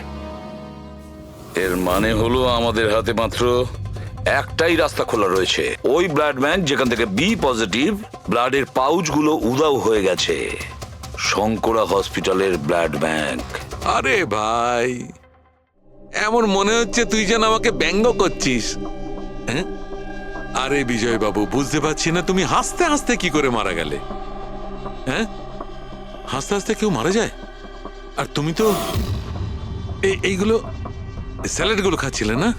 G: এর মানে হলো আমাদের হাতে মাত্র একটাই রাস্তা খোলা রয়েছে, ওই ব্লাড ব্যাংক যেখান থেকে বি পজিটিভ ব্লাডের পাউচগুলো উধাও হয়ে গেছে, শঙ্করা হসপিটালের ব্লাড ব্যাংক।
D: আরে ভাই, এমন মনে হচ্ছে তুই যেন আমাকে ব্যঙ্গ করছিস। হ্যাঁ? আরে বিজয় বাবু, বুঝতে পারছি না তুমি হাসতে হাসতে কি করে মারা গেলে। হ্যাঁ, হাসতে হাসতে কেউ মারা যায়? আর তুমি তো এইগুলো স্যালাড গুলো খাচ্ছিলে না?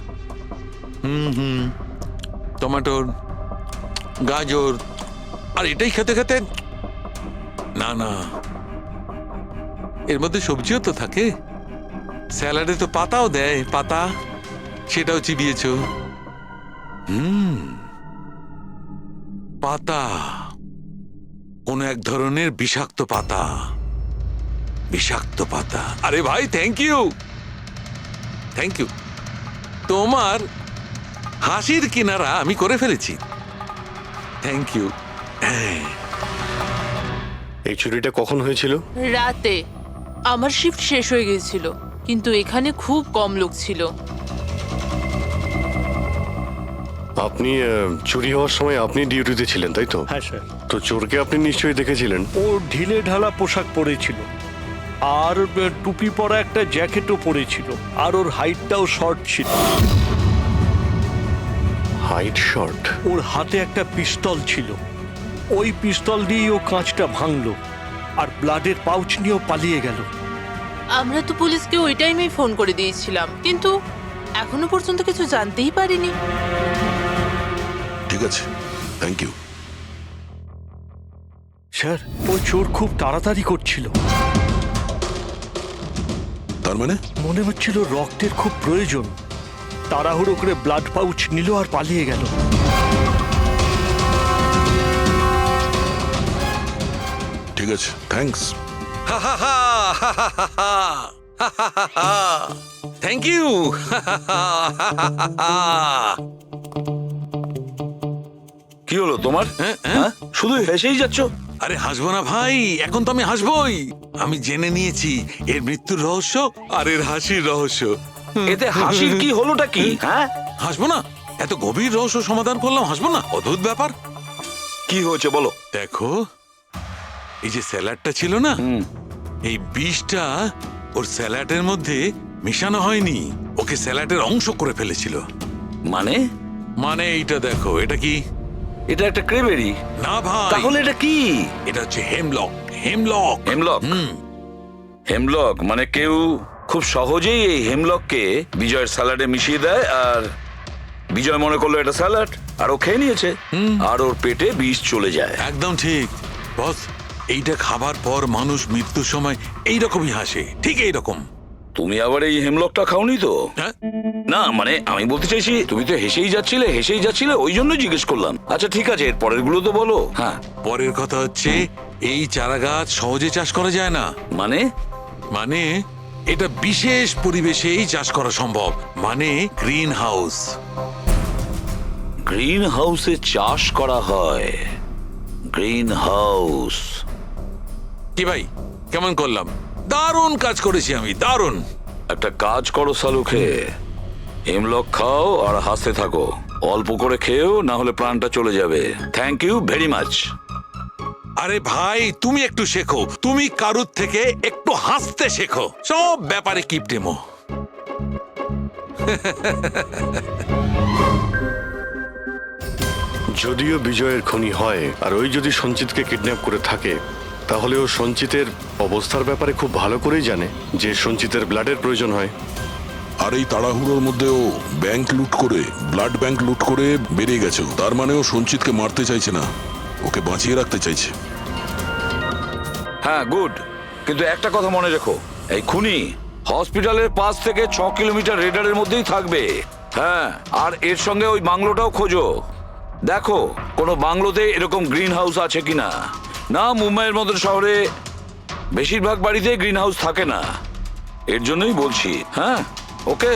D: টমেটোর, গাজর, আর এটাই খেতে খেতে। না না, এর মধ্যে সবজিও তো থাকে, স্যালাডে তো পাতাও দেয়, পাতা, সেটাও চিবিয়েছ। পাতা, কোন এক ধরনের বিষাক্ত পাতা, বিষাক্ত পাতা। আরে ভাই, থ্যাংক ইউ, থ্যাংক ইউ। তোমার হাসির কিনারা আমি করে ফেলেছি, থ্যাংক ইউ।
B: এই চুরিটা কখন হয়েছিল?
E: রাতে আমার শিফট শেষ হয়ে গিয়েছিল, কিন্তু এখানে খুব কম লোক ছিল।
B: আপনি চুরি হওয়ার সময় আপনি ডিউটিতে ছিলেন তাই তো?
P: হ্যাঁ স্যার।
B: তো চোরকে আপনি নিশ্চয়ই দেখেছিলেন।
P: ও ঢিলে ঢালা পোশাক পরেছিল, আর টুপি পরা একটা জ্যাকেটও পরেছিল, আর ওর হাইটটাও শর্ট ছিল।
B: Height short?
P: ওর হাতে একটা পিস্তল ছিল, ওই পিস্তল দিয়েই ও কাঁচটা ভাঙলো, আর ব্লাডের পাউচ নিয়েও পালিয়ে গেল।
E: আমরা তো পুলিশকে ওই টাইমেই ফোন করে দিয়েছিলাম, কিন্তু এখনো পর্যন্ত কিছু জানতেই পারিনি।
O: ঠিক আছে, থ্যাংক ইউ।
P: স্যার ওই চোর খুব তাড়াতাড়ি করছিল,
O: তার মানে
P: মনে হচ্ছিল রক্তের খুব প্রয়োজন, তাড়াহুড়ো করে ব্লাড পাউচ নিল আর পালিয়ে গেল।
O: ঠিক আছে, থ্যাঙ্কস।
D: Thank you.
G: কি হলো তোমার? হ্যাঁ, শুধু হেসেই যাচ্ছ।
D: আরে হাসবো না ভাই, এখন তো আমি হাসবোই। আমি জেনে নিয়েছি এর মৃত্যুর রহস্য আর এর হাসির রহস্য।
G: এতে হাসির কি হলোটা কি? হ্যাঁ,
D: হাসবো না? এত গভীর রহস্য সমাধান করলাম, হাসবো না? অদ্ভুত ব্যাপার।
G: কি হয়েছে বলো।
D: দেখো, এই যে স্যালাডটা ছিল না, এই বিষটা ওর স্যালাডের মধ্যে মিশানো হয়নি, ওকে স্যালাডের অংশ করে ফেলেছিল।
G: মানে?
D: মানে এইটা দেখো, এটা কি?
G: এটা একটা ক্রেবেরি।
D: না ভাই।
G: তাহলে এটা কি?
D: এটা হচ্ছে হেমলক। হেমলক।
G: হেমলক? হেমলক মানে কেউ খুব সহজেই এই হেমলককে বিজয়ের স্যালাডে মিশিয়ে দেয়, আর বিজয় মনে করলো এটা স্যালাড, আর ও খেয়ে নিয়েছে, আর ওর পেটে বিষ চলে যায়।
D: একদম ঠিক বস, এইটা খাবার পর মানুষ মৃত্যুর সময় এইরকমই হাসে, ঠিক এইরকম।
G: তুমি আবার এই হেমলকটা খাওনি তো?
D: হ্যাঁ?
G: না মানে আমি বলতে চাইছি তুমি তো হেসেই যাচ্ছিলে ওই জন্য জিজ্ঞেস করলাম। আচ্ছা ঠিক আছে, এর পরের গুলো তো বলো। হ্যাঁ,
D: পরের কথা হচ্ছে এই চারা গাছ সহজে চাষ করা যায় না।
G: মানে?
D: মানে এটা বিশেষ পরিবেশেই চাষ করা সম্ভব, মানে গ্রিন হাউস।
G: গ্রিন হাউসে চাষ করা হয়? Green house?
D: কি ভাই, কেমন করলাম? দারুণ কাজ করেছি আমি, দারুণ।
G: একটা কাজ করো সালুখে, হেমলক খাও আর হাসতে থাকো। অল্প করে খেয়েও, না হলে প্রাণটা চলে যাবে। Thank you very much.
D: আরে ভাই, তুমি একটু শেখো, তুমি কারুর থেকে একটু হাসতে শেখো। সব ব্যাপারে কিপটেমো।
B: যদিও বিজয়ের খুনি হয়, আর ওই যদি সঞ্চিতকে কিডন্যাপ করে থাকে, তাহলে ও সঞ্চিতের অবস্থার ব্যাপারে খুব ভালো করেই জানে যে সঞ্চিতের ব্লাডের প্রয়োজন হয়।
O: আর এই তাড়াহুড়োর মধ্যে ও ব্যাংক লুট করে, ব্লাড ব্যাংক লুট করে বেরিয়ে গেছে। তার মানে ও সঞ্চিতকে মারতে চাইছে না, ওকে বাঁচিয়ে রাখতে চাইছে।
G: হ্যাঁ, গুড। কিন্তু একটা কথা মনে রেখো, এই খুনি হসপিটালের 5 থেকে 6 কিলোমিটার রেডারের মধ্যেই থাকবে। হ্যাঁ, আর এর সঙ্গে ওই বাংলোটাও খোঁজো। দেখো কোনো বাংলোতে এরকম গ্রিন হাউস আছে কিনা। না, মুম্বাইয়ের মতো শহরে বেশিরভাগ বাড়িতে গ্রিন হাউস থাকে না। এর জন্যই বলছি। হ্যাঁ, ওকে,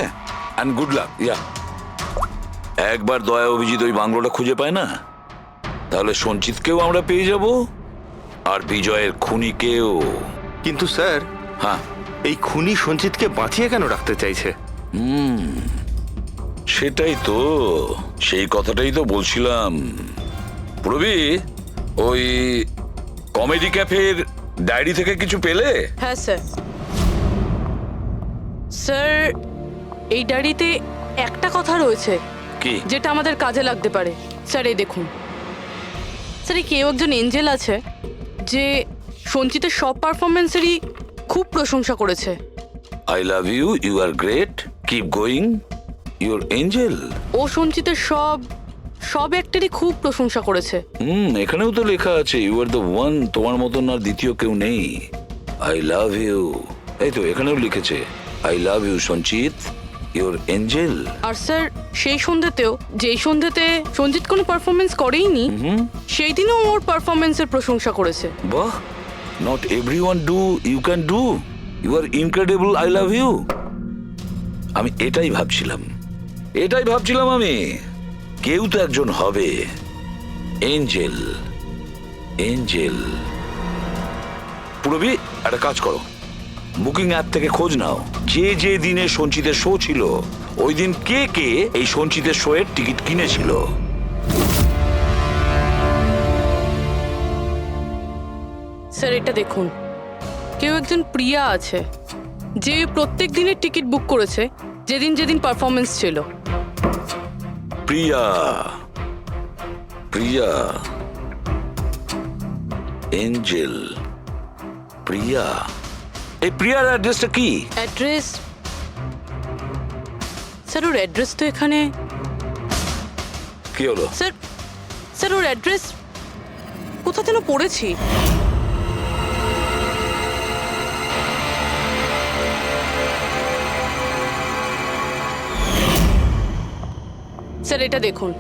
G: অ্যান্ড গুড লাক। ইয়া, একবার দয়া অভিজিৎ ওই বাংলোটা খুঁজে পায় না, তাহলে সঞ্চিতকেও আমরা পেয়ে যাব, আর বিজয়ের খুনিকেও।
F: কিন্তু স্যার,
G: হ্যাঁ,
F: এই খুনি সঞ্চিতকে বাঁচিয়ে কেন রাখতে চাইছে?
G: সেটাই তো, সেই কথাটাই তো বলছিলাম। প্রবি, ওই কমেডি ক্যাফের ডায়েরি থেকে কিছু পেলে?
E: হ্যাঁ স্যার। স্যার, এই ডায়েরিতে একটা কথা রয়েছে
G: কি?
E: যেটা আমাদের কাজে লাগতে পারে। স্যার এই দেখুন। স্যার, এই কেউ একজন এঞ্জেল আছে যে সঞ্চিতের সব পারফরমেন্সেরই খুব প্রশংসা করেছে।
G: I love you, you are great, keep going, you're angel.
E: ও সঞ্চিতের সব অ্যাক্টেরই খুব প্রশংসা করেছে।
G: এখানেও তো লেখা আছে ইউ আর দ্য ওয়ান, তোমার মতন আর দ্বিতীয় কেউ নেই। আই লাভ ইউ, এই তো এখানেও লিখেছে আই লাভ ইউ সঞ্চিত, ইউর এঞ্জেল।
E: আর স্যার, সেই সন্ধ্যেতেও, যেই সন্ধ্যেতে সঞ্জিত কোনো পারফরমেন্স করেইনি, সেই দিনও ওর পারফরমেন্সের প্রশংসা করেছে।
G: বাহ, not everyone do, you can do, you are incredible, I love you. আমি এটাই ভাবছিলাম আমি, কেউ তো একজন হবে এঞ্জেল। পুরবি, একটা কাজ করো, বুকিং অ্যাপ থেকে খোঁজ নাও যে দিনে সঞ্চিতের শো ছিল, ওই দিন কে এই সঞ্চিতের শো এর টিকিট কিনেছিল।
E: স্যার এটা দেখুন, কেউ একজন প্রিয়া আছে যে প্রত্যেক দিনের টিকিট বুক করেছে যেদিন পারফরমেন্স ছিল।
G: প্রিয়া, এঞ্জেল, প্রিয়া। এই প্রিয়ার অ্যাড্রেসটা কি?
E: অ্যাড্রেস? স্যার, ওর অ্যাড্রেস তো এখানে।
G: কি হলো?
E: স্যার ওর অ্যাড্রেস কোথা যেন পড়েছি। স্যার এটা দেখুন,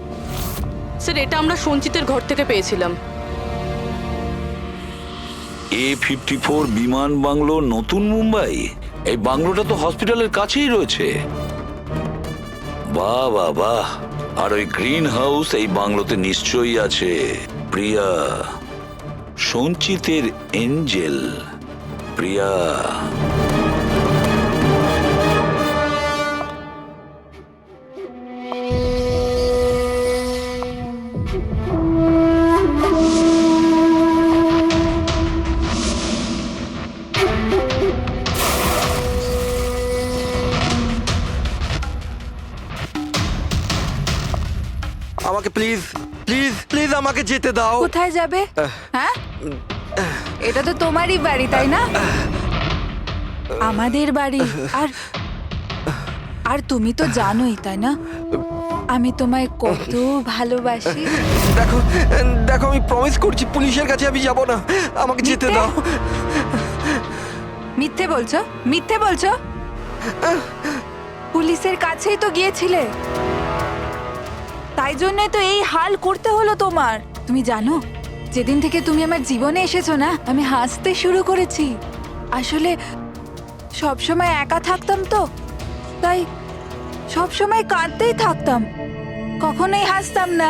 E: স্যার এটা আমরা সঞ্চিতের ঘর থেকে পেয়েছিলাম।
G: A54 বিমান বাংলো, নতুন মুম্বাই। এই বাংলোটা তো হসপিটালের কাছেই রয়েছে। বাহ বাহ বাহ। আর ওই গ্রিন হাউস এই বাংলোতে নিশ্চয়ই আছে। প্রিয়া, সঞ্চিতের এঞ্জেল, প্রিয়া।
L: আমাকে প্লিজ প্লিজ প্লিজ আমাকে যেতে দাও।
J: কোথায় যাবে? হ্যাঁ, এটা তো তোমারই বাড়ি, তাই না? আমাদের বাড়ি। আর তুমি তো জানোই, তাই না, আমি তোমায় কত ভালোবাসি।
L: দেখো দেখো, আমি প্রমিস করছি পুলিশের কাছে আমি যাব না, আমাকে যেতে দাও।
J: মিথ্যে বলছো? পুলিশের কাছেই তো গিয়েছিলে, তাই জন্যই তো এই হাল করতে হলো তোমার। তুমি জানো, যেদিন থেকে তুমি আমার জীবনে এসেছো না, আমি হাসতে শুরু করেছি। আসলে সব সময় একা থাকতাম তো, তাই সব সময় কাঁদতেই থাকতাম, কখনোই হাসতাম না।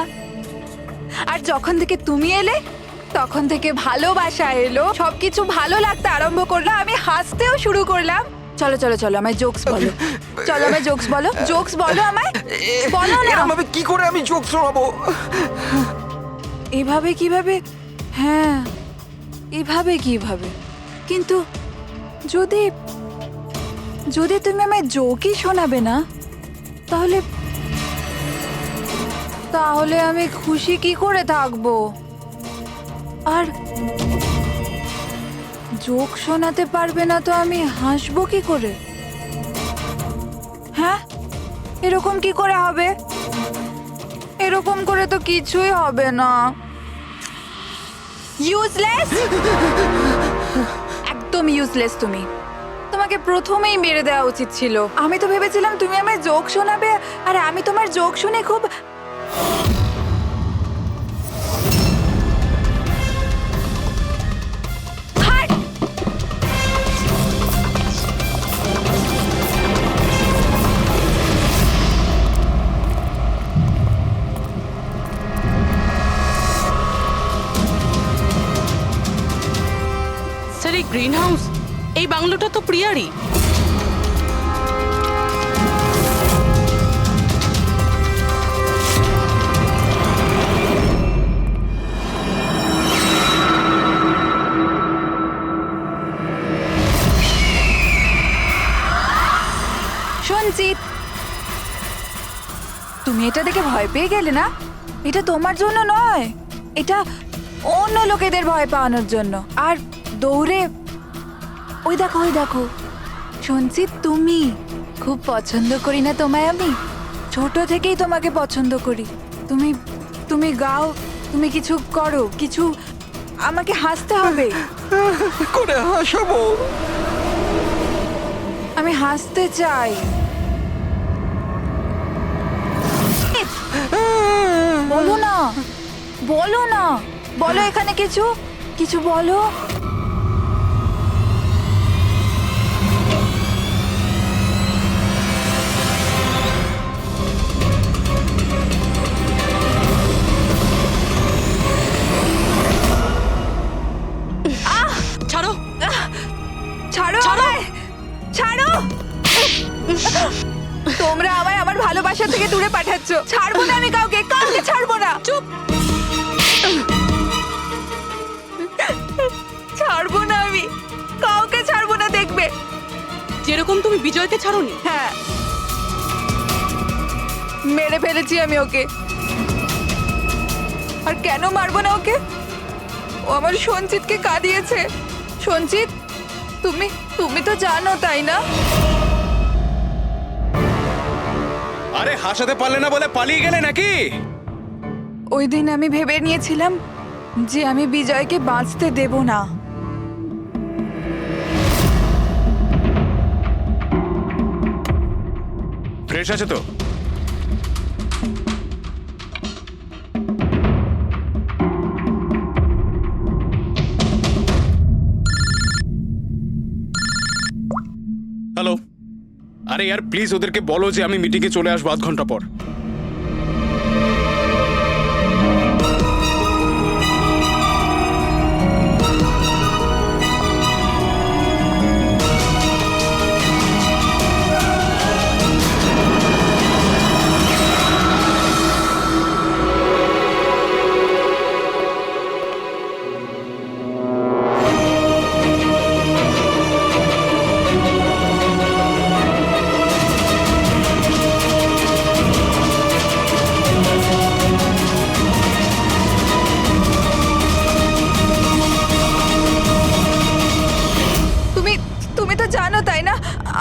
J: আর যখন থেকে তুমি এলে, তখন থেকে ভালোবাসা এলো, সবকিছু ভালো লাগতে আরম্ভ করলো, আমি হাসতেও শুরু করলাম। চলো চলো চলো, আমায় জোকস বলো, চলো আমায় জোকস বলো, জোকস বলো আমায়, বলো না।
L: এরকমভাবে কি করে আমি জোক শোনাবো?
J: এভাবে কিভাবে? হ্যাঁ, এভাবে কিভাবে? কিন্তু যদি যদি তুমি আমায় জোকই শোনাবে না, তাহলে তাহলে আমি খুশি কি করে থাকবো? আর জোক শোনাতে পারবে না তো আমি হাসবো কি করে? হ্যাঁ, এরকম কি করে হবে? এরকম করে তো কিছুই হবে না। ইউজলেস, একদম ইউজলেস তুমি। তোমাকে প্রথমেই মেরে দেওয়া উচিত ছিল। আমি তো ভেবেছিলাম তুমি আমায় জোক শোনাবে, আর আমি তোমার জোক শুনে খুব
E: স্যার, এই গ্রিন হাউস, এই বাংলোটা তো প্রিয়ারই।
J: সঞ্চিত, তুমি এটা দেখে ভয় পেয়ে গেলে না? এটা তোমার জন্য নয়, এটা অন্য লোকেদের ভয় পাওয়ানোর জন্য। আর দৌড়ে ওই দেখো, ওই দেখো সঞ্চিত, তুমি খুব পছন্দ করি না তোমায় আমি? ছোট থেকেই তোমাকে পছন্দ করি। তুমি তুমি গাও, তুমি কিছু করো, কিছু আমাকে হাসতে হবে।
L: করে হাসাবো?
J: আমি হাসতে চাই। বলো না, বলো না, বলো এখানে কিছু কিছু বলো।
E: ছাড়ো,
J: ছাড়ো আমায়, ছাড়ো। তোমরা আমায় আমার ভালোবাসা থেকে দূরে পাঠাচ্ছ। ছাড়বো না আমি কাউকে, কাউকে ছাড়বো না। চুপ, ছাড়বো না আমি কাউকে, ছাড়বো না, দেখবে।
E: যেরকম তুমি বিজয়কে ছাড়োনি।
J: হ্যাঁ, মেরে ফেলেছি আমি ওকে। আর কেন মারবো না ওকে? ও আমার সঞ্চিতকে কাঁদিয়েছে। সঞ্চিত, তুমি তুমি তো জানো, তাই না?
N: আরে হাসাতে পারলে না বলে পালিয়ে গেলে নাকি?
J: ওই দিন আমি ভেবে নিয়েছিলাম যে আমি বিজয়কে বাঁচতে দেব না।
N: ফ্রেশ আছে তো? হ্যালো, আরে यार প্লিজ ওদেরকে বলো যে আমি মিটিংয়ে চলে আসবো আধ ঘন্টা পর।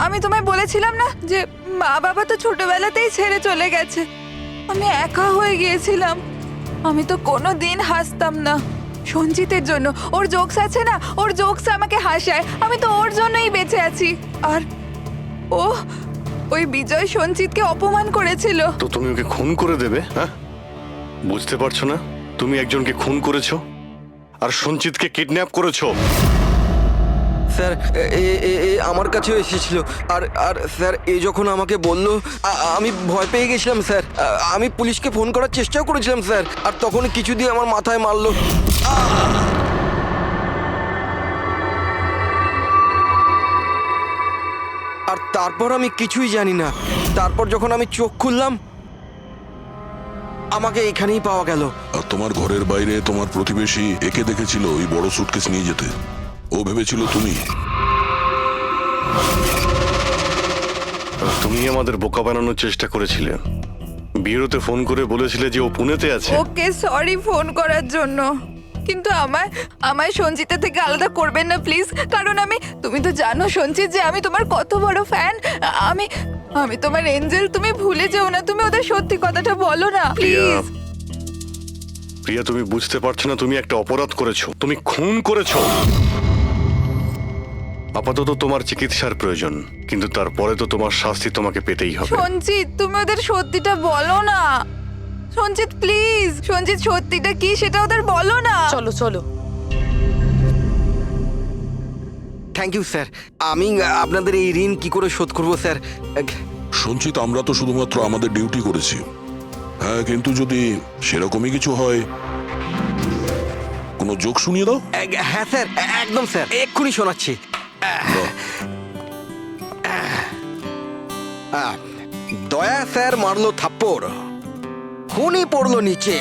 J: আমি তোমায় বলেছিলাম না যে মা বাবা তো ছোটবেলাতেই ছেড়ে চলে গেছে। আমি একা হয়ে গিয়েছিলাম। আমি তো কোনোদিন হাসতাম না সঞ্জিতের জন্য। ওর জোকস আছে না, ওর জোকস আমাকে হাসায়। আমি তো ওর জন্যই বেঁচে আছি। আর ও ওই বিজয় সঞ্চিতকে অপমান করেছিল।
B: তো তুমি ওকে খুন করে দেবে? হ্যাঁ, বুঝতে পারছো না? তুমি একজনকে খুন করেছো আর সঞ্চিতকে কিডন্যাপ করেছো।
Q: স্যার আমার কাছেও এসেছিল আর আর স্যার যখন আমাকে বলল আমি ভয় পেয়ে গেছিলাম স্যার। আমি পুলিশকে ফোন করার চেষ্টাও করেছিলাম স্যার, আর তখন কিছু দিয়ে আমার মাথায় মারলো। আর তারপর আমি কিছুই জানি না। তারপর যখন আমি চোখ খুললাম আমাকে এখানেই পাওয়া গেল।
O: আর তোমার ঘরের বাইরে তোমার প্রতিবেশী একে দেখেছিল ওই বড় সুটকেস নিয়ে যেতে। ও ভেবেছিল তুমি।
B: তুমি আমাদের বোকা বানানোর চেষ্টা করেছিলে। বিয়েতে ফোন করে বলেছিলে যে ও পুনেতে আছে।
J: ওকে সরি ফোন করার জন্য, কিন্তু আমায় সঞ্চিতা থেকে আলাদা করবেন না প্লিজ। কারণ তুমি তো জানো সঞ্চিত যে আমি তোমার কত বড় ফ্যান। আমি তোমার এঞ্জেল, তুমি ভুলে যেও না। তুমি ওদের সত্যি কথাটা বলো না প্লিজ।
B: প্রিয়া, তুমি বুঝতে পারছো না তুমি একটা অপরাধ করেছো, তুমি খুন করেছো। আপাতত তোমার চিকিৎসার প্রয়োজন, কিন্তু তারপরে তো তোমার শাস্তি তোমাকে পেতেই হবে।
J: সঞ্চিত, তুমি ওদের সত্যিটা বলো না। সঞ্চিত প্লিজ, সঞ্চিত সত্যিটা কি সেটা ওদের বলো না।
E: চলো চলো।
Q: Thank you sir. আমি আপনাদের এই ঋণ কি করে শোধ করবো স্যার?
O: সঞ্চিত, আমরা তো শুধুমাত্র আমাদের ডিউটি করেছি। হ্যাঁ, কিন্তু যদি সেরকমই কিছু হয় কোনো জোক শুনিয়ে দাও।
Q: হ্যাঁ স্যার, একদম স্যার, এক্ষুনি শোনাচ্ছি। দয়া স্যার মারলো থাপ্পড়, খুনি পড়লো নিচে।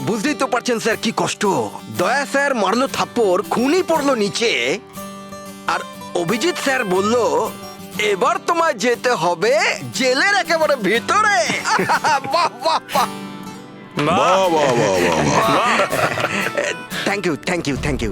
Q: বুঝতেই তো পারছেন স্যার কি কষ্ট। দয়া স্যার মারলো থাপ্পড়, খুনি পড়লো নিচে, আর অভিজিৎ স্যার বলল এবার তোমায় যেতে হবে জেলের একেবারে ভিতরে। বাহ বাহ বাহ,
O: বাহ বাহ বাহ বাহ।
Q: Thank you thank you thank you.